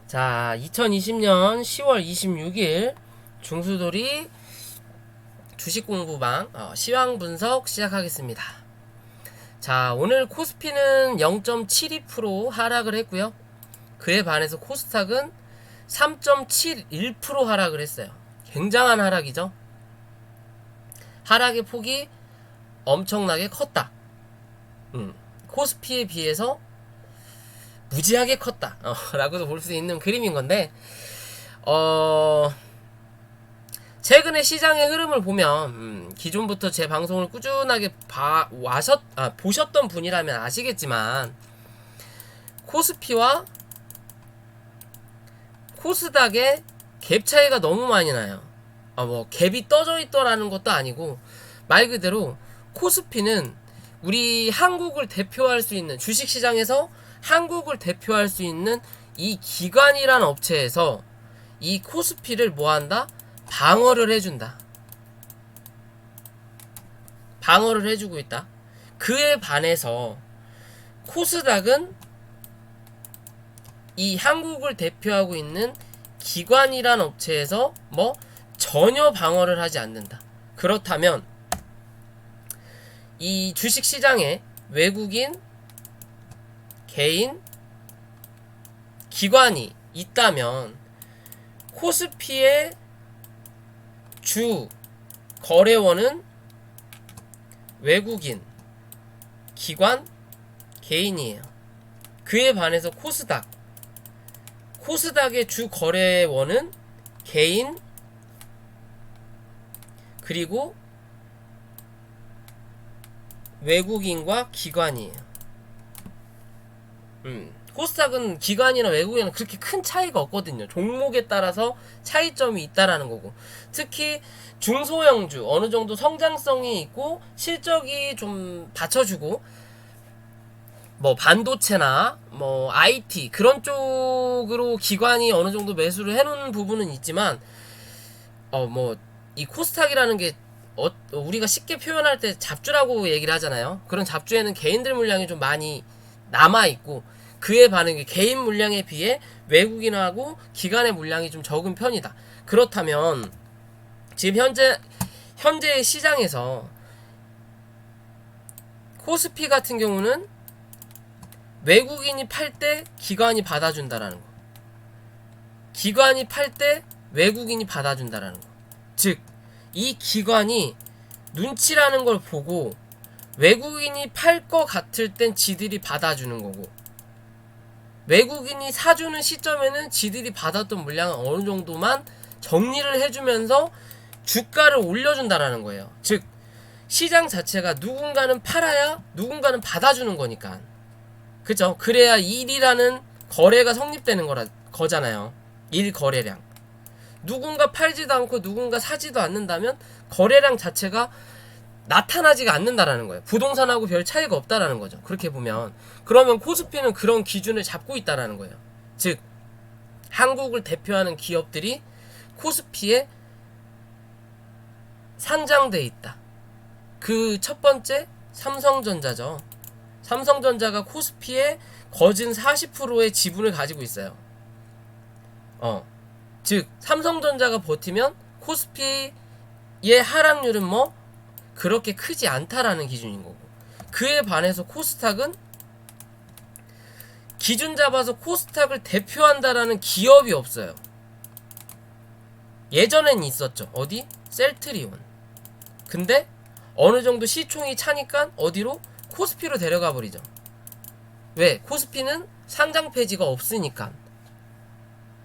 자, 2020년 10월 26일 중수돌이 주식공부방 시황 분석 시작하겠습니다. 자, 오늘 코스피는 0.72% 하락을 했고요. 그에 반해서 코스닥은 3.71% 하락을 했어요. 굉장한 하락이죠. 하락의 폭이 엄청나게 컸다. 코스피에 비해서 무지하게 컸다 라고도 볼 수 있는 그림인 건데, 최근에 시장의 흐름을 보면 기존부터 제 방송을 꾸준하게 보셨던 분이라면 아시겠지만, 코스피와 코스닥의 갭 차이가 너무 많이 나요. 뭐 갭이 떠져 있더라는 것도 아니고, 말 그대로 코스피는 우리 한국을 대표할 수 있는, 주식시장에서 한국을 대표할 수 있는 이 기관이란 업체에서 이 코스피를 뭐한다? 방어를 해준다. 방어를 해주고 있다. 그에 반해서 코스닥은 이 한국을 대표하고 있는 기관이란 업체에서 전혀 방어를 하지 않는다. 그렇다면 이 주식시장에 외국인, 개인, 기관이 있다면 코스피의 주 거래원은 외국인, 기관, 개인이에요. 그에 반해서 코스닥의 주 거래원은 개인, 그리고 외국인과 기관이에요. 코스닥은 기관이나 외국인은 그렇게 큰 차이가 없거든요. 종목에 따라서 차이점이 있다라는 거고, 특히 중소형주 어느 정도 성장성이 있고 실적이 좀 받쳐주고, 반도체나 IT 그런 쪽으로 기관이 어느 정도 매수를 해놓은 부분은 있지만, 이 코스닥이라는 게 우리가 쉽게 표현할 때 잡주라고 얘기를 하잖아요. 그런 잡주에는 개인들 물량이 좀 많이 남아있고, 그에 반응이 개인 물량에 비해 외국인하고 기관의 물량이 좀 적은 편이다. 그렇다면 지금 현재 시장에서 코스피 같은 경우는 외국인이 팔 때 기관이 받아준다라는 거, 기관이 팔 때 외국인이 받아준다라는 거. 즉, 이 기관이 눈치라는 걸 보고 외국인이 팔 것 같을 땐 지들이 받아주는 거고, 외국인이 사주는 시점에는 지들이 받았던 물량을 어느 정도만 정리를 해주면서 주가를 올려준다라는 거예요. 즉, 시장 자체가 누군가는 팔아야 누군가는 받아주는 거니까. 그죠? 그래야 일이라는 거래가 성립되는 거잖아요. 일 거래량. 누군가 팔지도 않고 누군가 사지도 않는다면 거래량 자체가 나타나지가 않는다라는 거예요. 부동산하고 별 차이가 없다라는 거죠. 그렇게 보면. 그러면 코스피는 그런 기준을 잡고 있다라는 거예요. 즉, 한국을 대표하는 기업들이 코스피에 상장돼 있다. 그 첫 번째, 삼성전자죠. 삼성전자가 코스피에 거진 40%의 지분을 가지고 있어요. 즉, 삼성전자가 버티면 코스피의 하락률은 그렇게 크지 않다라는 기준인 거고, 그에 반해서 코스닥은 기준 잡아서 코스닥을 대표한다라는 기업이 없어요. 예전엔 있었죠. 어디? 셀트리온. 근데 어느 정도 시총이 차니까 어디로? 코스피로 데려가 버리죠. 왜? 코스피는 상장 폐지가 없으니까.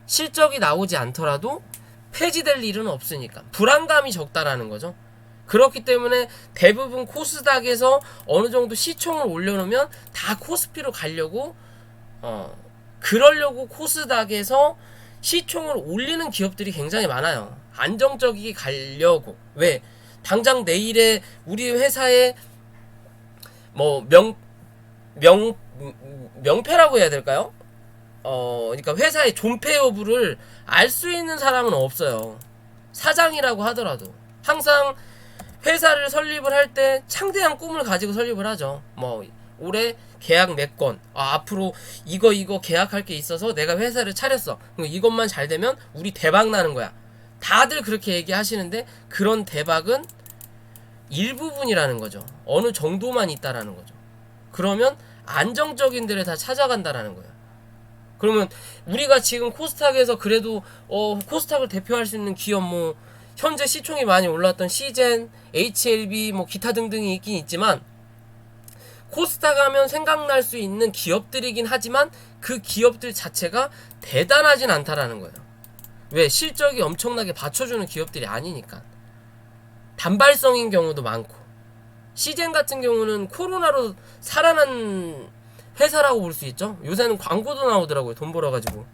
실적이 나오지 않더라도 폐지될 일은 없으니까. 불안감이 적다라는 거죠. 그렇기 때문에 대부분 코스닥에서 어느 정도 시총을 올려놓으면 다 코스피로 가려고, 그러려고 코스닥에서 시총을 올리는 기업들이 굉장히 많아요. 안정적이게 가려고. 왜? 당장 내일에 우리 회사에 명패라고 해야 될까요? 그러니까 회사의 존폐 여부를 알 수 있는 사람은 없어요. 사장이라고 하더라도 항상 회사를 설립을 할 때 창대한 꿈을 가지고 설립을 하죠. 올해 계약 몇 건, 앞으로 이거 계약할 게 있어서 내가 회사를 차렸어. 이것만 잘 되면 우리 대박 나는 거야. 다들 그렇게 얘기하시는데 그런 대박은 일부분이라는 거죠. 어느 정도만 있다라는 거죠. 그러면 안정적인 데를 다 찾아간다라는 거예요. 그러면 우리가 지금 코스닥에서 그래도 코스닥을 대표할 수 있는 기업 뭐 현재 시총이 많이 올랐던 시젠, HLB 뭐 기타 등등이 있긴 있지만 코스닥 하면 생각날 수 있는 기업들이긴 하지만 그 기업들 자체가 대단하진 않다라는 거예요. 왜? 실적이 엄청나게 받쳐주는 기업들이 아니니까. 단발성인 경우도 많고, 시젠 같은 경우는 코로나로 살아난 회사라고 볼 수 있죠. 요새는 광고도 나오더라고요. 돈 벌어가지고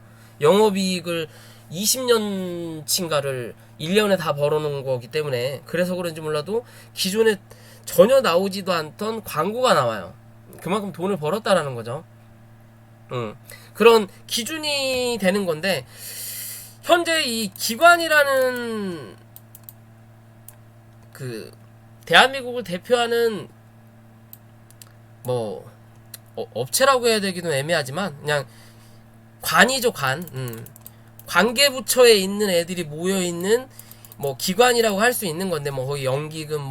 영업이익을 20년치인가를 1년에 다 벌어놓은 거기 때문에, 그래서 그런지 몰라도 기존에 전혀 나오지도 않던 광고가 나와요. 그만큼 돈을 벌었다라는 거죠. 그런 기준이 되는 건데, 현재 이 기관이라는 그 대한민국을 대표하는 뭐 업체라고 해야 되기도 애매하지만 그냥 관이죠. 관계부처에 있는 애들이 모여있는 뭐 기관이라고 할 수 있는 건데, 뭐 거기 연기금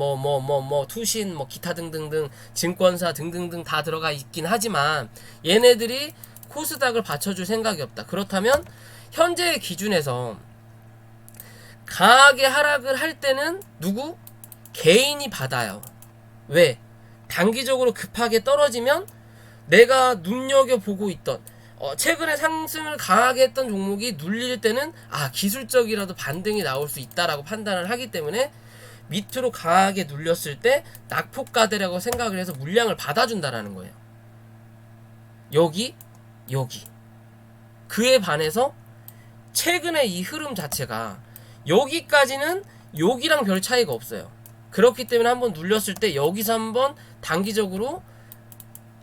투신 뭐 기타 등등등 증권사 등등등 다 들어가 있긴 하지만 얘네들이 코스닥을 받쳐줄 생각이 없다. 그렇다면 현재의 기준에서 강하게 하락을 할 때는 누구? 개인이 받아요. 왜? 단기적으로 급하게 떨어지면 내가 눈여겨보고 있던 최근에 상승을 강하게 했던 종목이 눌릴 때는 기술적이라도 반등이 나올 수 있다라고 판단을 하기 때문에 밑으로 강하게 눌렸을 때 낙폭가대라고 생각을 해서 물량을 받아준다라는 거예요. 여기 그에 반해서 최근에 이 흐름 자체가 여기까지는 여기랑 별 차이가 없어요. 그렇기 때문에 한번 눌렸을 때 여기서 한번 단기적으로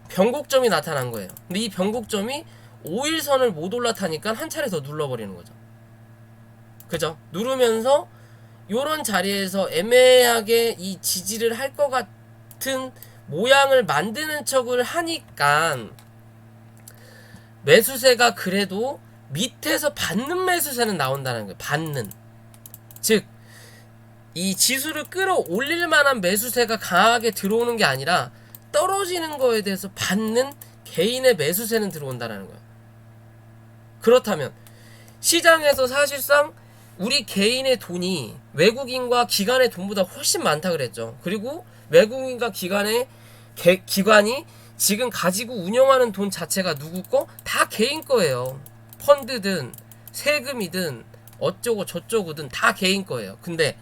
변곡점이 나타난 거예요. 근데 이 변곡점이 5일선을 못 올라타니까 한 차례 더 눌러버리는 거죠. 그죠? 누르면서 요런 자리에서 애매하게 이 지지를 할 것 같은 모양을 만드는 척을 하니까 매수세가 그래도 밑에서 받는 매수세는 나온다는 거예요. 받는. 즉, 이 지수를 끌어올릴 만한 매수세가 강하게 들어오는 게 아니라 떨어지는 거에 대해서 받는 개인의 매수세는 들어온다는 거예요. 그렇다면 시장에서 사실상 우리 개인의 돈이 외국인과 기관의 돈보다 훨씬 많다 그랬죠. 그리고 외국인과 기관이 지금 가지고 운영하는 돈 자체가 누구 거? 다 개인 거예요. 펀드든 세금이든 어쩌고 저쩌고든 다 개인 거예요. 근데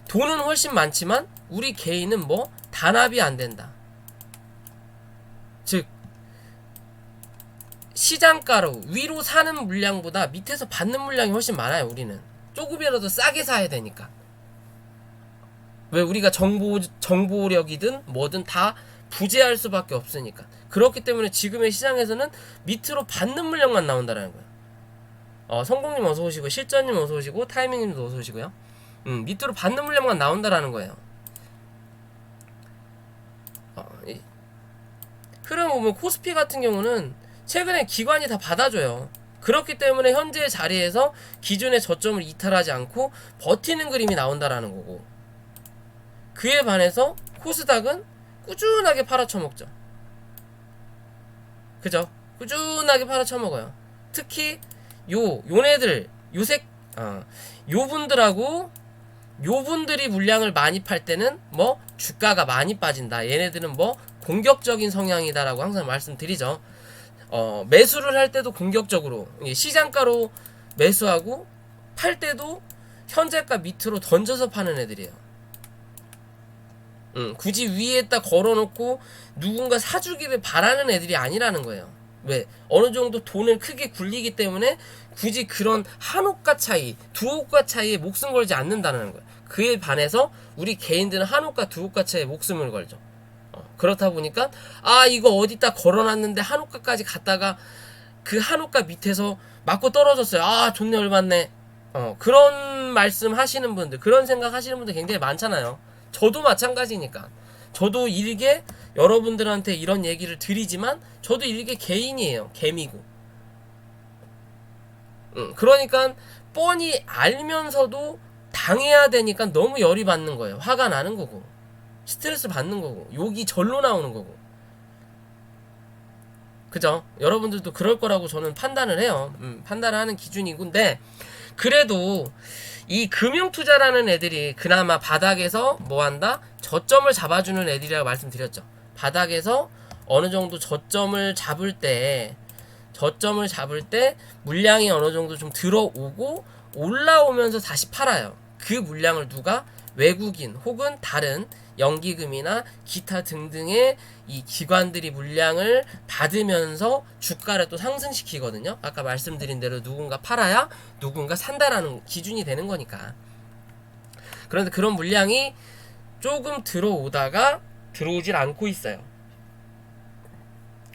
돈은 훨씬 많지만 우리 개인은 뭐 단합이 안 된다. 즉 시장가로 위로 사는 물량보다 밑에서 받는 물량이 훨씬 많아요. 우리는 조금이라도 싸게 사야 되니까. 왜? 우리가 정보력이든 뭐든 다 부재할 수밖에 없으니까. 그렇기 때문에 지금의 시장에서는 밑으로 받는 물량만 나온다는 거예요. 성공님 어서 오시고, 실전님 어서 오시고, 타이밍님도 어서 오시고요. 밑으로 받는 물량만 나온다라는 거예요. 흐름 보면 코스피 같은 경우는 최근에 기관이 다 받아줘요. 그렇기 때문에 현재의 자리에서 기존의 저점을 이탈하지 않고 버티는 그림이 나온다라는 거고, 그에 반해서 코스닥은 꾸준하게 팔아쳐먹죠. 그죠? 꾸준하게 팔아쳐먹어요. 특히 요네들 요분들이 물량을 많이 팔 때는 뭐 주가가 많이 빠진다. 얘네들은 뭐 공격적인 성향이다라고 항상 말씀드리죠. 매수를 할 때도 공격적으로 시장가로 매수하고 팔 때도 현재가 밑으로 던져서 파는 애들이에요. 굳이 위에다 걸어놓고 누군가 사주기를 바라는 애들이 아니라는 거예요. 왜? 어느 정도 돈을 크게 굴리기 때문에 굳이 그런 한 호가 차이, 두 호가 차이에 목숨 걸지 않는다는 거예요. 그에 반해서 우리 개인들은 한 호가, 두 호가 차이에 목숨을 걸죠. 그렇다 보니까 이거 어디다 걸어놨는데 한 호가까지 갔다가 그 한 호가 밑에서 맞고 떨어졌어요. 존내 열받네. 그런 말씀 하시는 분들, 그런 생각 하시는 분들 굉장히 많잖아요. 저도 마찬가지니까. 저도 일개 여러분들한테 이런 얘기를 드리지만 저도 일개 개인이에요. 개미고. 그러니까 뻔히 알면서도 당해야 되니까 너무 열이 받는 거예요. 화가 나는 거고, 스트레스 받는 거고, 욕이 절로 나오는 거고. 그죠? 여러분들도 그럴 거라고 저는 판단을 해요. 판단을 하는 기준이고. 근데 그래도 이 금융투자라는 애들이 그나마 바닥에서 뭐한다? 저점을 잡아주는 애들이라고 말씀드렸죠. 바닥에서 어느 정도 저점을 잡을 때 물량이 어느 정도 좀 들어오고 올라오면서 다시 팔아요. 그 물량을 누가? 외국인 혹은 다른 연기금이나 기타 등등의 이 기관들이 물량을 받으면서 주가를 또 상승시키거든요. 아까 말씀드린 대로 누군가 팔아야 누군가 산다라는 기준이 되는 거니까. 그런데 그런 물량이 조금 들어오다가 들어오질 않고 있어요.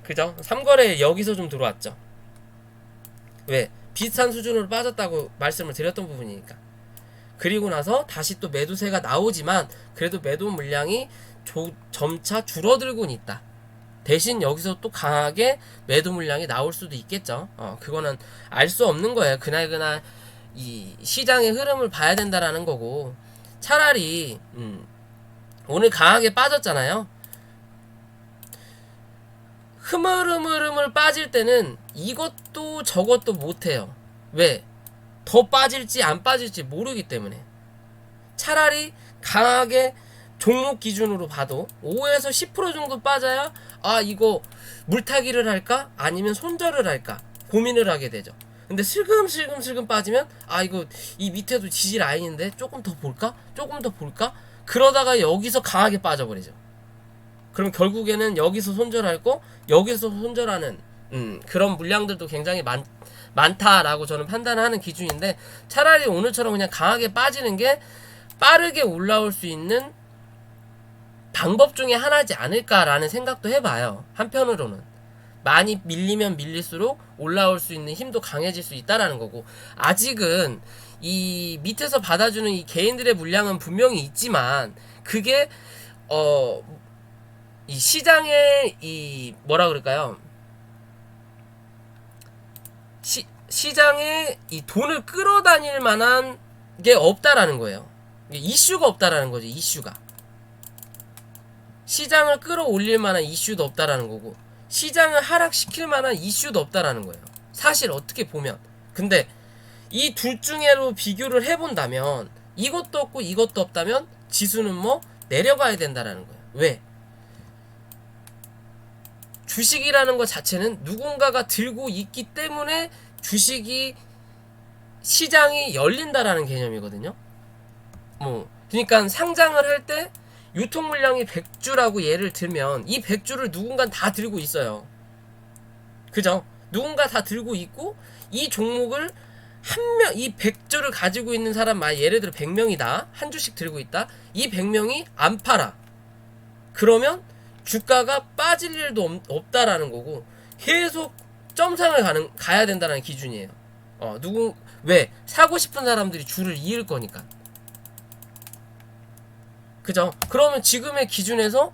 그죠? 3거래 여기서 좀 들어왔죠. 왜? 비슷한 수준으로 빠졌다고 말씀을 드렸던 부분이니까. 그리고 나서 다시 또 매도세가 나오지만 그래도 매도 물량이 점차 줄어들고는 있다. 대신 여기서 또 강하게 매도 물량이 나올 수도 있겠죠. 그거는 알 수 없는 거예요. 그날 이 시장의 흐름을 봐야 된다라는 거고. 차라리 오늘 강하게 빠졌잖아요. 흐물흐물 빠질 때는 이것도 저것도 못해요. 왜? 더 빠질지 안 빠질지 모르기 때문에. 차라리 강하게 종목 기준으로 봐도 5에서 10% 정도 빠져야 이거 물타기를 할까? 아니면 손절을 할까? 고민을 하게 되죠. 근데 슬금슬금 빠지면 이거 이 밑에도 지지 라인인데 조금 더 볼까? 그러다가 여기서 강하게 빠져버리죠. 그럼 결국에는 여기서 손절할 거, 여기서 손절하는 그런 물량들도 굉장히 많다라고 저는 판단하는 기준인데, 차라리 오늘처럼 그냥 강하게 빠지는 게 빠르게 올라올 수 있는 방법 중에 하나지 않을까라는 생각도 해봐요. 한편으로는 많이 밀리면 밀릴수록 올라올 수 있는 힘도 강해질 수 있다라는 거고, 아직은 이 밑에서 받아주는 이 개인들의 물량은 분명히 있지만 그게 이 시장의 이 뭐라 그럴까요? 시장에 이 돈을 끌어다닐 만한 게 없다라는 거예요. 이슈가 없다라는 거죠. 이슈가. 시장을 끌어올릴 만한 이슈도 없다라는 거고, 시장을 하락시킬 만한 이슈도 없다라는 거예요. 사실 어떻게 보면. 근데 이 둘 중에로 비교를 해본다면 이것도 없고 이것도 없다면 지수는 뭐 내려가야 된다라는 거예요. 왜? 주식이라는 것 자체는 누군가가 들고 있기 때문에 주식이 시장이 열린다라는 개념이거든요. 그러니까 상장을 할 때 유통 물량이 100주라고 예를 들면 이 100주를 누군가 다 들고 있어요. 그죠? 누군가 다 들고 있고 이 종목을 이 100주를 가지고 있는 사람, 예를 들어 100명이다. 한 주씩 들고 있다. 이 100명이 안 팔아. 그러면 주가가 빠질 일도 없다라는 거고, 계속 점상을 가야 된다는 기준이에요. 왜? 사고 싶은 사람들이 줄을 이을 거니까. 그죠? 그러면 지금의 기준에서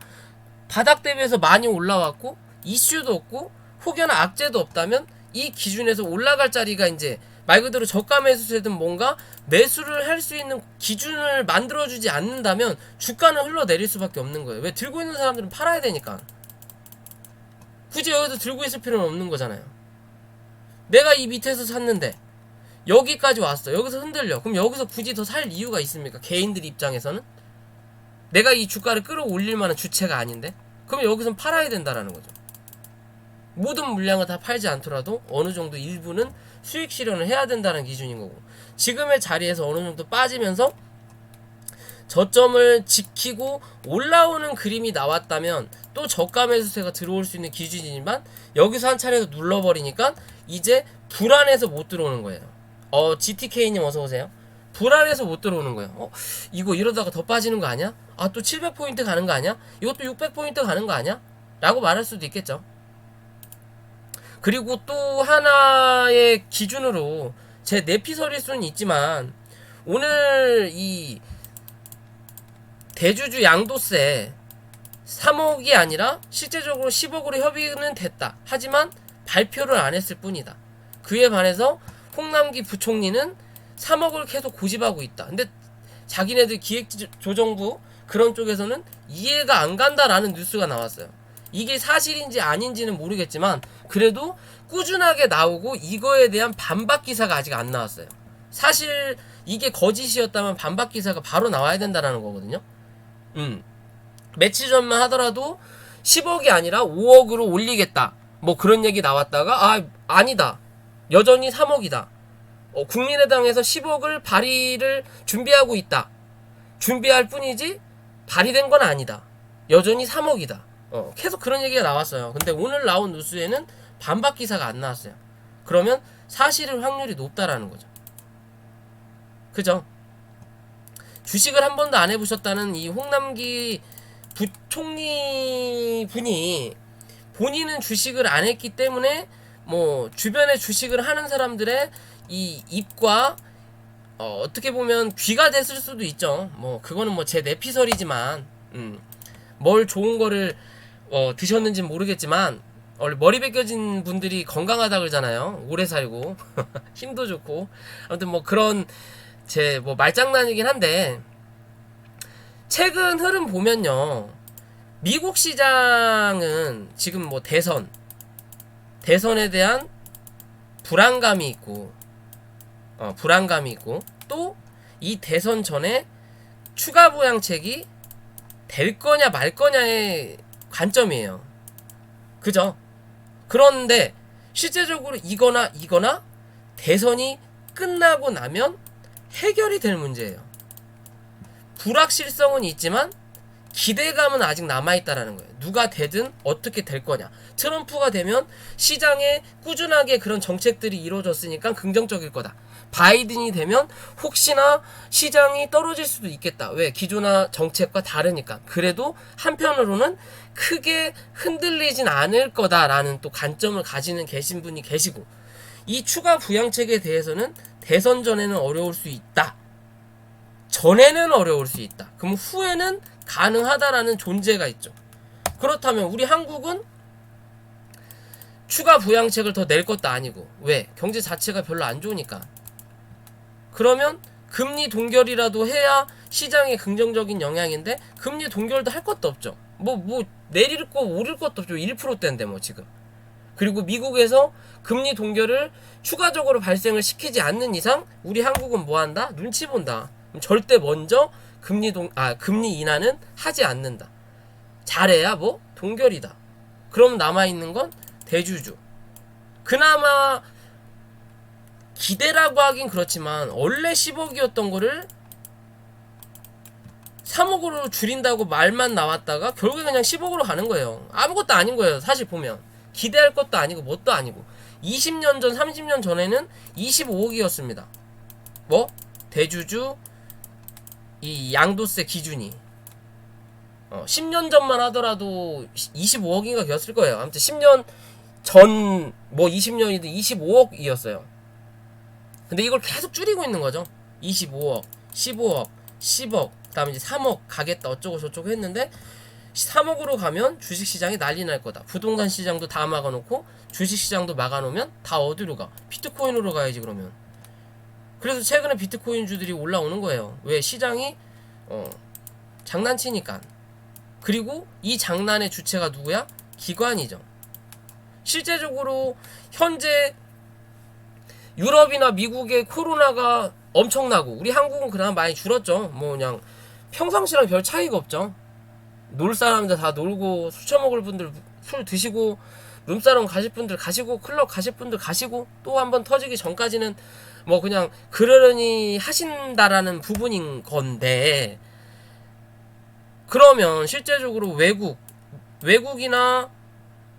바닥 대비해서 많이 올라왔고 이슈도 없고 혹여나 악재도 없다면 이 기준에서 올라갈 자리가 이제 말 그대로 저가 매수세든 뭔가 매수를 할 수 있는 기준을 만들어주지 않는다면 주가는 흘러내릴 수밖에 없는 거예요. 왜? 들고 있는 사람들은 팔아야 되니까. 굳이 여기서 들고 있을 필요는 없는 거잖아요. 내가 이 밑에서 샀는데 여기까지 왔어. 여기서 흔들려. 그럼 여기서 굳이 더 살 이유가 있습니까? 개인들 입장에서는 내가 이 주가를 끌어올릴 만한 주체가 아닌데, 그럼 여기선 팔아야 된다라는 거죠. 모든 물량을 다 팔지 않더라도 어느 정도 일부는 수익 실현을 해야 된다는 기준인 거고, 지금의 자리에서 어느 정도 빠지면서 저점을 지키고 올라오는 그림이 나왔다면 또 저가 매수세가 들어올 수 있는 기준이지만 여기서 한 차례 눌러버리니까 이제 불안해서 못 들어오는 거예요. GTK님 어서오세요. 불안해서 못 들어오는 거예요. 이거 이러다가 더 빠지는 거 아니야? 또 700포인트 가는 거 아니야? 이것도 600포인트 가는 거 아니야? 라고 말할 수도 있겠죠. 그리고 또 하나의 기준으로 제 내피설일 수는 있지만, 오늘 이 대주주 양도세 3억이 아니라 실제적으로 10억으로 협의는 됐다. 하지만 발표를 안 했을 뿐이다. 그에 반해서 홍남기 부총리는 3억을 계속 고집하고 있다. 근데 자기네들 기획조정부 그런 쪽에서는 이해가 안 간다라는 뉴스가 나왔어요. 이게 사실인지 아닌지는 모르겠지만 그래도 꾸준하게 나오고 이거에 대한 반박 기사가 아직 안 나왔어요. 사실 이게 거짓이었다면 반박 기사가 바로 나와야 된다는 거거든요. 며칠 전만 하더라도 10억이 아니라 5억으로 올리겠다. 뭐 그런 얘기 나왔다가 아니다. 여전히 3억이다. 국민의당에서 10억을 발의를 준비하고 있다. 준비할 뿐이지 발의된 건 아니다. 여전히 3억이다. 계속 그런 얘기가 나왔어요. 근데 오늘 나온 뉴스에는 반박 기사가 안 나왔어요. 그러면 사실일 확률이 높다라는 거죠. 그죠? 주식을 한 번도 안 해보셨다는 이 홍남기 부총리 분이 본인은 주식을 안 했기 때문에 뭐 주변에 주식을 하는 사람들의 이 입과 어떻게 보면 귀가 됐을 수도 있죠. 뭐 그거는 뭐 제 내피설이지만 뭘 좋은 거를 드셨는지는 모르겠지만 원래 머리 벗겨진 분들이 건강하다 그러잖아요. 오래 살고 힘도 좋고 아무튼 뭐 그런 제 뭐 말장난이긴 한데 최근 흐름 보면요. 미국 시장은 지금 뭐 대선에 대한 불안감이 있고 또 이 대선 전에 추가 부양책이 될 거냐 말 거냐의 관점이에요. 그죠? 그런데 실제적으로 이거나 대선이 끝나고 나면 해결이 될 문제예요. 불확실성은 있지만 기대감은 아직 남아있다라는 거예요. 누가 되든 어떻게 될 거냐. 트럼프가 되면 시장에 꾸준하게 그런 정책들이 이루어졌으니까 긍정적일 거다. 바이든이 되면 혹시나 시장이 떨어질 수도 있겠다. 왜? 기존의 정책과 다르니까. 그래도 한편으로는 크게 흔들리진 않을 거다라는 또 관점을 가지는 계신 분이 계시고 이 추가 부양책에 대해서는 대선 전에는 어려울 수 있다. 전에는 어려울 수 있다. 그럼 후에는 가능하다라는 존재가 있죠. 그렇다면 우리 한국은 추가 부양책을 더 낼 것도 아니고 왜? 경제 자체가 별로 안 좋으니까. 그러면 금리 동결이라도 해야 시장에 긍정적인 영향인데 금리 동결도 할 것도 없죠. 뭐 내릴 거 오를 것도 없죠. 1%대인데 뭐 지금. 그리고 미국에서 금리 동결을 추가적으로 발생을 시키지 않는 이상 우리 한국은 뭐 한다? 눈치 본다. 절대 먼저 금리 인하는 하지 않는다. 잘해야 뭐 동결이다. 그럼 남아있는 건 대주주. 그나마 기대라고 하긴 그렇지만 원래 10억이었던 거를 3억으로 줄인다고 말만 나왔다가 결국에 그냥 10억으로 가는 거예요. 아무것도 아닌 거예요. 사실 보면 기대할 것도 아니고 뭣도 아니고 20년 전 30년 전에는 25억이었습니다. 뭐? 대주주 이 양도세 기준이 10년 전만 하더라도 25억인가 였을 거예요. 아무튼 10년 전 뭐 20년이든 25억이었어요. 근데 이걸 계속 줄이고 있는 거죠. 25억, 15억, 10억, 그 다음에 이제 3억 가겠다 어쩌고 저쩌고 했는데 3억으로 가면 주식시장이 난리 날 거다. 부동산 시장도 다 막아놓고 주식시장도 막아놓으면 다 어디로 가? 비트코인으로 가야지 그러면. 그래서 최근에 비트코인주들이 올라오는 거예요. 왜? 시장이 장난치니까. 그리고 이 장난의 주체가 누구야? 기관이죠. 실제적으로 현재 유럽이나 미국의 코로나가 엄청나고 우리 한국은 그나마 많이 줄었죠. 뭐 그냥 평상시랑 별 차이가 없죠. 놀 사람들 다 놀고 술 처먹을 분들 술 드시고 룸사롱 가실 분들 가시고 클럽 가실 분들 가시고 또 한번 터지기 전까지는 뭐 그냥 그러려니 하신다라는 부분인 건데 그러면 실제적으로 외국이나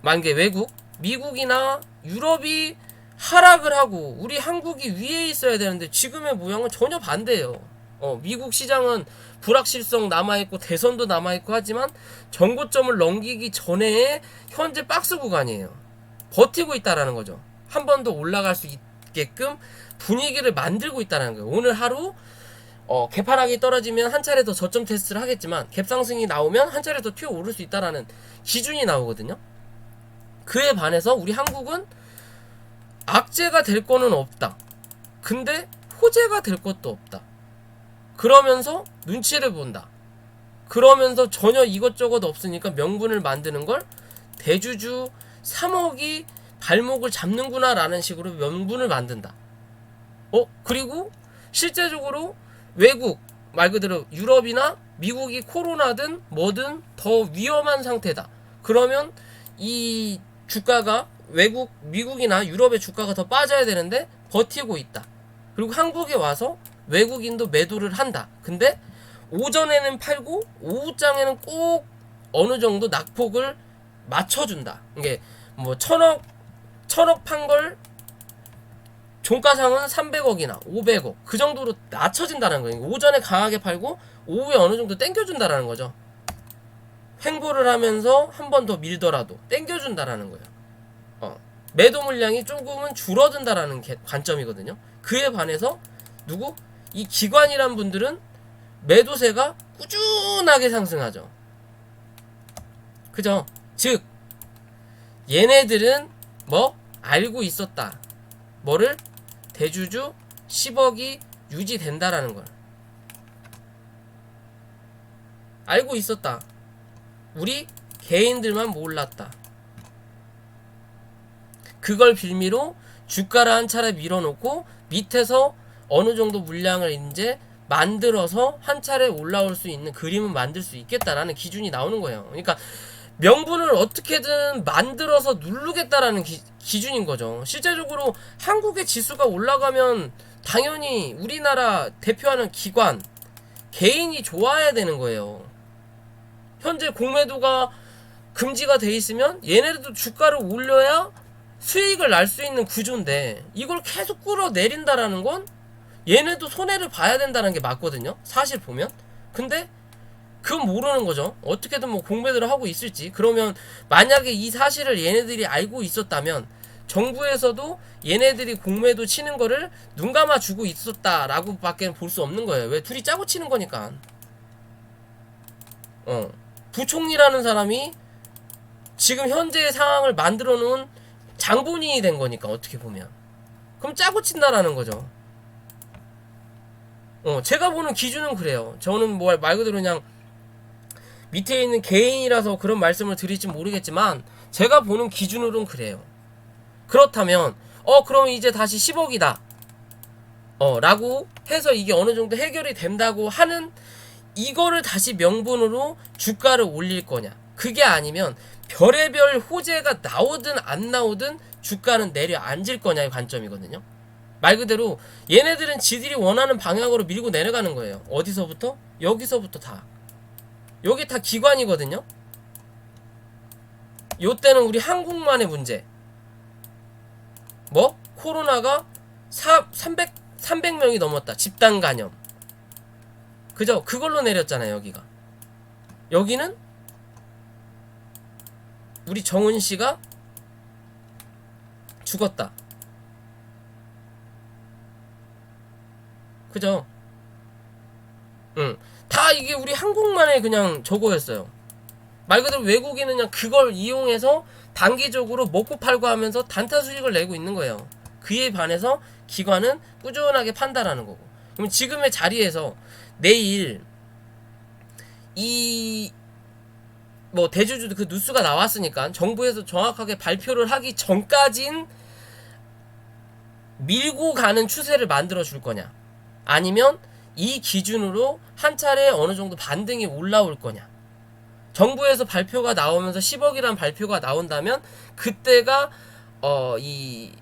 만개 외국 미국이나 유럽이 하락을 하고 우리 한국이 위에 있어야 되는데 지금의 모양은 전혀 반대예요. 미국 시장은 불확실성 남아있고 대선도 남아있고 하지만 전고점을 넘기기 전에 현재 박스 구간이에요. 버티고 있다라는 거죠. 한 번 더 올라갈 수 있게끔 분위기를 만들고 있다는 거예요. 오늘 하루 개파락이 떨어지면 한 차례 더 저점 테스트를 하겠지만 갭 상승이 나오면 한 차례 더 튀어 오를 수 있다라는 기준이 나오거든요. 그에 반해서 우리 한국은 악재가 될 거는 없다. 근데 호재가 될 것도 없다. 그러면서 눈치를 본다. 그러면서 전혀 이것저것 없으니까 명분을 만드는 걸 대주주 3억이 발목을 잡는구나 라는 식으로 명분을 만든다. 그리고 실제적으로 외국 말 그대로 유럽이나 미국이 코로나든 뭐든 더 위험한 상태다. 그러면 이 주가가 외국 미국이나 유럽의 주가가 더 빠져야 되는데 버티고 있다. 그리고 한국에 와서 외국인도 매도를 한다. 근데 오전에는 팔고 오후장에는 꼭 어느 정도 낙폭을 맞춰준다. 이게 뭐 천억 판 걸 종가상은 300억이나 500억 그 정도로 낮춰진다는 거예요. 오전에 강하게 팔고 오후에 어느 정도 땡겨준다라는 거죠. 횡보를 하면서 한 번 더 밀더라도 땡겨준다라는 거예요. 매도 물량이 조금은 줄어든다라는 관점이거든요. 그에 반해서 이 기관이란 분들은 매도세가 꾸준하게 상승하죠. 그죠? 즉 얘네들은 뭐 알고 있었다. 뭐를? 대주주 10억이 유지된다라는 걸 알고 있었다. 우리 개인들만 몰랐다. 그걸 빌미로 주가를 한 차례 밀어놓고 밑에서 어느 정도 물량을 이제 만들어서 한 차례 올라올 수 있는 그림을 만들 수 있겠다라는 기준이 나오는 거예요. 그러니까 명분을 어떻게든 만들어서 누르겠다라는 기준인 거죠. 실제적으로 한국의 지수가 올라가면 당연히 우리나라 대표하는 기관, 개인이 좋아야 되는 거예요. 현재 공매도가 금지가 돼 있으면 얘네들도 주가를 올려야 수익을 날 수 있는 구조인데 이걸 계속 끌어내린다라는 건 얘네도 손해를 봐야 된다는 게 맞거든요. 사실 보면. 근데 그건 모르는 거죠. 어떻게든 뭐 공매도를 하고 있을지. 그러면 만약에 이 사실을 얘네들이 알고 있었다면 정부에서도 얘네들이 공매도 치는 거를 눈 감아 주고 있었다라고 밖에 볼 수 없는 거예요. 왜? 둘이 짜고 치는 거니까. 부총리라는 사람이 지금 현재의 상황을 만들어 놓은 장본인이 된 거니까 어떻게 보면. 그럼 짜고 친다라는 거죠. 제가 보는 기준은 그래요. 저는 뭐 말 그대로 그냥 밑에 있는 개인이라서 그런 말씀을 드릴지 모르겠지만 제가 보는 기준으로는 그래요. 그렇다면 그럼 이제 다시 10억이다 라고 해서 이게 어느 정도 해결이 된다고 하는 이거를 다시 명분으로 주가를 올릴 거냐. 그게 아니면 별의별 호재가 나오든 안 나오든 주가는 내려앉을 거냐의 관점이거든요. 말 그대로 얘네들은 지들이 원하는 방향으로 밀고 내려가는 거예요. 어디서부터? 여기서부터 다. 여기 다 기관이거든요. 요때는 우리 한국만의 문제. 뭐? 코로나가 300명이 넘었다. 집단 감염. 그죠? 그걸로 내렸잖아요, 여기가. 여기는 우리 정은 씨가 죽었다. 그죠? 다 이게 우리 한국만의 그냥 저거였어요. 말 그대로 외국인은 그냥 그걸 이용해서 단기적으로 먹고 팔고 하면서 단타 수익을 내고 있는 거예요. 그에 반해서 기관은 꾸준하게 판다라는 거고. 그럼 지금의 자리에서 내일 이 뭐 대주주도 그 뉴스가 나왔으니까 정부에서 정확하게 발표를 하기 전까진 밀고 가는 추세를 만들어 줄 거냐, 아니면 이 기준으로 한 차례 어느 정도 반등이 올라올 거냐. 정부에서 발표가 나오면서 10억이란 발표가 나온다면 그때가 이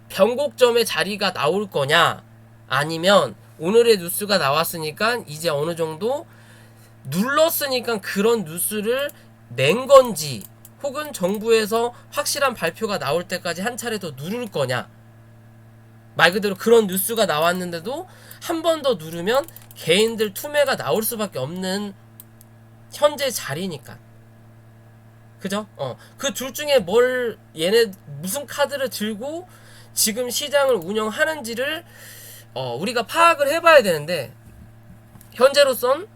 변곡점의 자리가 나올 거냐, 아니면 오늘의 뉴스가 나왔으니까 이제 어느 정도 눌렀으니까 그런 뉴스를 낸 건지, 혹은 정부에서 확실한 발표가 나올 때까지 한 차례 더 누를 거냐. 말 그대로 그런 뉴스가 나왔는데도 한 번 더 누르면 개인들 투매가 나올 수밖에 없는 현재 자리니까. 그죠? 그 둘 중에 뭘 얘네 무슨 카드를 들고 지금 시장을 운영하는지를 우리가 파악을 해봐야 되는데 현재로선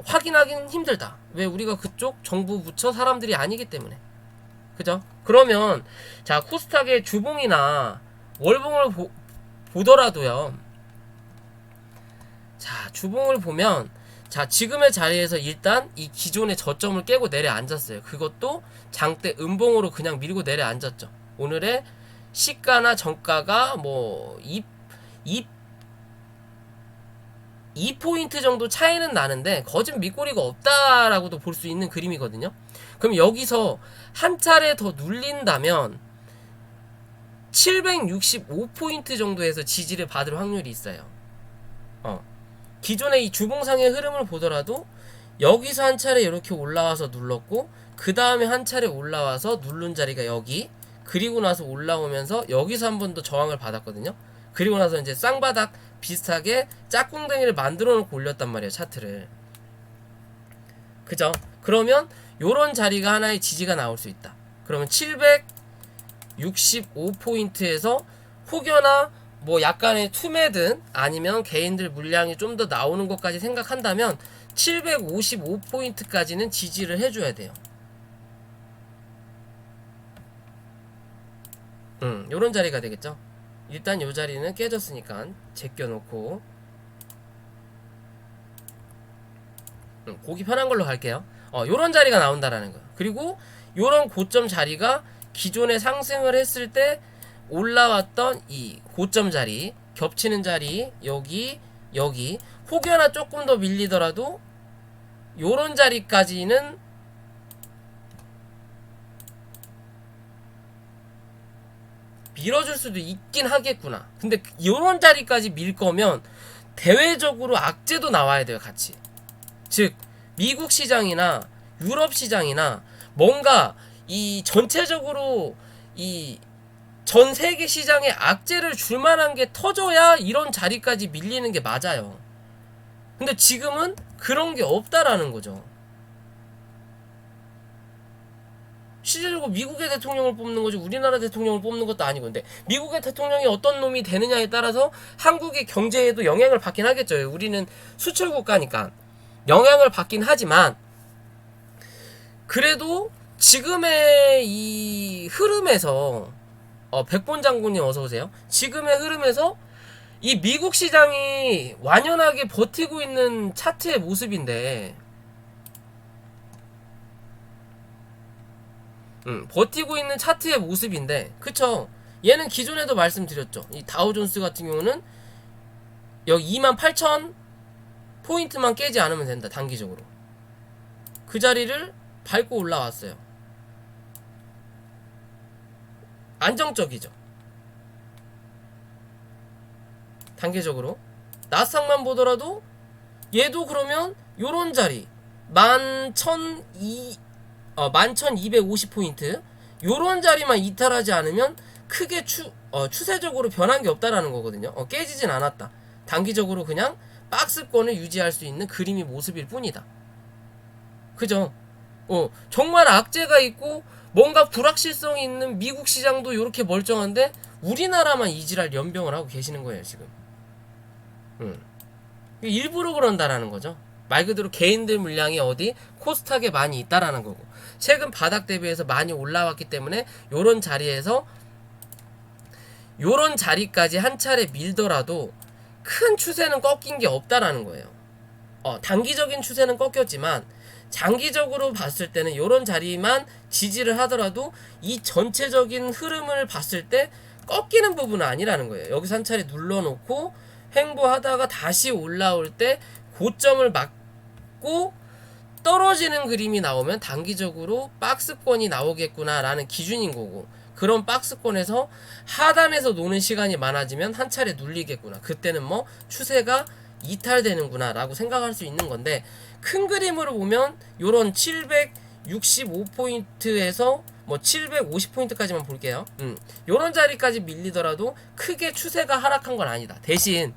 확인하기는 힘들다. 왜? 우리가 그쪽 정부 부처 사람들이 아니기 때문에. 그죠? 그러면 자, 코스닥의 주봉이나 월봉을 보더라도요. 자, 주봉을 보면 자, 지금의 자리에서 일단 이 기존의 저점을 깨고 내려앉았어요. 그것도 장대 음봉으로 그냥 밀고 내려앉았죠. 오늘의 시가나 정가가 뭐 2포인트 정도 차이는 나는데 거짓 밑꼬리가 없다라고도 볼 수 있는 그림이거든요. 그럼 여기서 한 차례 더 눌린다면 765포인트 정도에서 지지를 받을 확률이 있어요. 기존의 이 주봉상의 흐름을 보더라도 여기서 한 차례 이렇게 올라와서 눌렀고 그 다음에 한 차례 올라와서 누른 자리가 여기, 그리고 나서 올라오면서 여기서 한 번 더 저항을 받았거든요. 그리고 나서 이제 쌍바닥 비슷하게 짝꿍댕이를 만들어 놓고 올렸단 말이에요, 차트를. 그죠? 그러면 요런 자리가 하나의 지지가 나올 수 있다. 그러면 765포인트에서 혹여나 뭐 약간의 투매든 아니면 개인들 물량이 좀 더 나오는 것까지 생각한다면 755포인트까지는 지지를 해줘야 돼요. 요런 자리가 되겠죠. 일단 요 자리는 깨졌으니까 제껴놓고 보기 편한 걸로 갈게요. 요런 자리가 나온다라는 거예요. 그리고 요런 고점 자리가 기존에 상승을 했을 때 올라왔던 이 고점 자리, 겹치는 자리, 여기 혹여나 조금 더 밀리더라도 요런 자리까지는 밀어줄 수도 있긴 하겠구나. 근데 요런 자리까지 밀 거면 대외적으로 악재도 나와야 돼요, 같이. 즉 미국 시장이나 유럽 시장이나 뭔가 이 전체적으로 이 전 세계 시장에 악재를 줄 만한 게 터져야 이런 자리까지 밀리는 게 맞아요. 근데 지금은 그런 게 없다라는 거죠. 실제적으로 미국의 대통령을 뽑는 거지 우리나라 대통령을 뽑는 것도 아니고. 근데 미국의 대통령이 어떤 놈이 되느냐에 따라서 한국의 경제에도 영향을 받긴 하겠죠. 우리는 수출 국가니까 영향을 받긴 하지만, 그래도 지금의 이 흐름에서 백본 장군님 어서오세요. 지금의 흐름에서 이 미국 시장이 완연하게 버티고 있는 차트의 모습인데, 버티고 있는 차트의 모습인데, 그쵸? 얘는 기존에도 말씀드렸죠. 이 다우존스 같은 경우는 여기 28,000 포인트만 깨지 않으면 된다, 단기적으로. 그 자리를 밟고 올라왔어요. 안정적이죠. 단계적으로. 나스닥만 보더라도 얘도 그러면 요런 자리 11,250포인트 요런 자리만 이탈하지 않으면 크게 추세적으로 변한 게 없다라는 거거든요. 깨지진 않았다. 단기적으로 그냥 박스권을 유지할 수 있는 그림이 모습일 뿐이다. 그죠? 정말 악재가 있고 뭔가 불확실성이 있는 미국 시장도 이렇게 멀쩡한데 우리나라만 이지랄 연병을 하고 계시는 거예요, 지금. 일부러 그런다라는 거죠. 말 그대로 개인들 물량이 어디 코스닥에 많이 있다라는 거고, 최근 바닥 대비해서 많이 올라왔기 때문에 요런 자리에서 요런 자리까지 한 차례 밀더라도 큰 추세는 꺾인 게 없다라는 거예요. 단기적인 추세는 꺾였지만 장기적으로 봤을 때는 요런 자리만 지지를 하더라도 이 전체적인 흐름을 봤을 때 꺾이는 부분은 아니라는 거예요. 여기서 한 차례 눌러놓고 횡보하다가 다시 올라올 때 고점을 맞고 떨어지는 그림이 나오면 단기적으로 박스권이 나오겠구나 라는 기준인 거고, 그런 박스권에서 하단에서 노는 시간이 많아지면 한 차례 눌리겠구나, 그때는 뭐 추세가 이탈되는구나 라고 생각할 수 있는 건데, 큰 그림으로 보면 요런 765포인트에서 뭐 750포인트까지만 볼게요. 요런 자리까지 밀리더라도 크게 추세가 하락한 건 아니다. 대신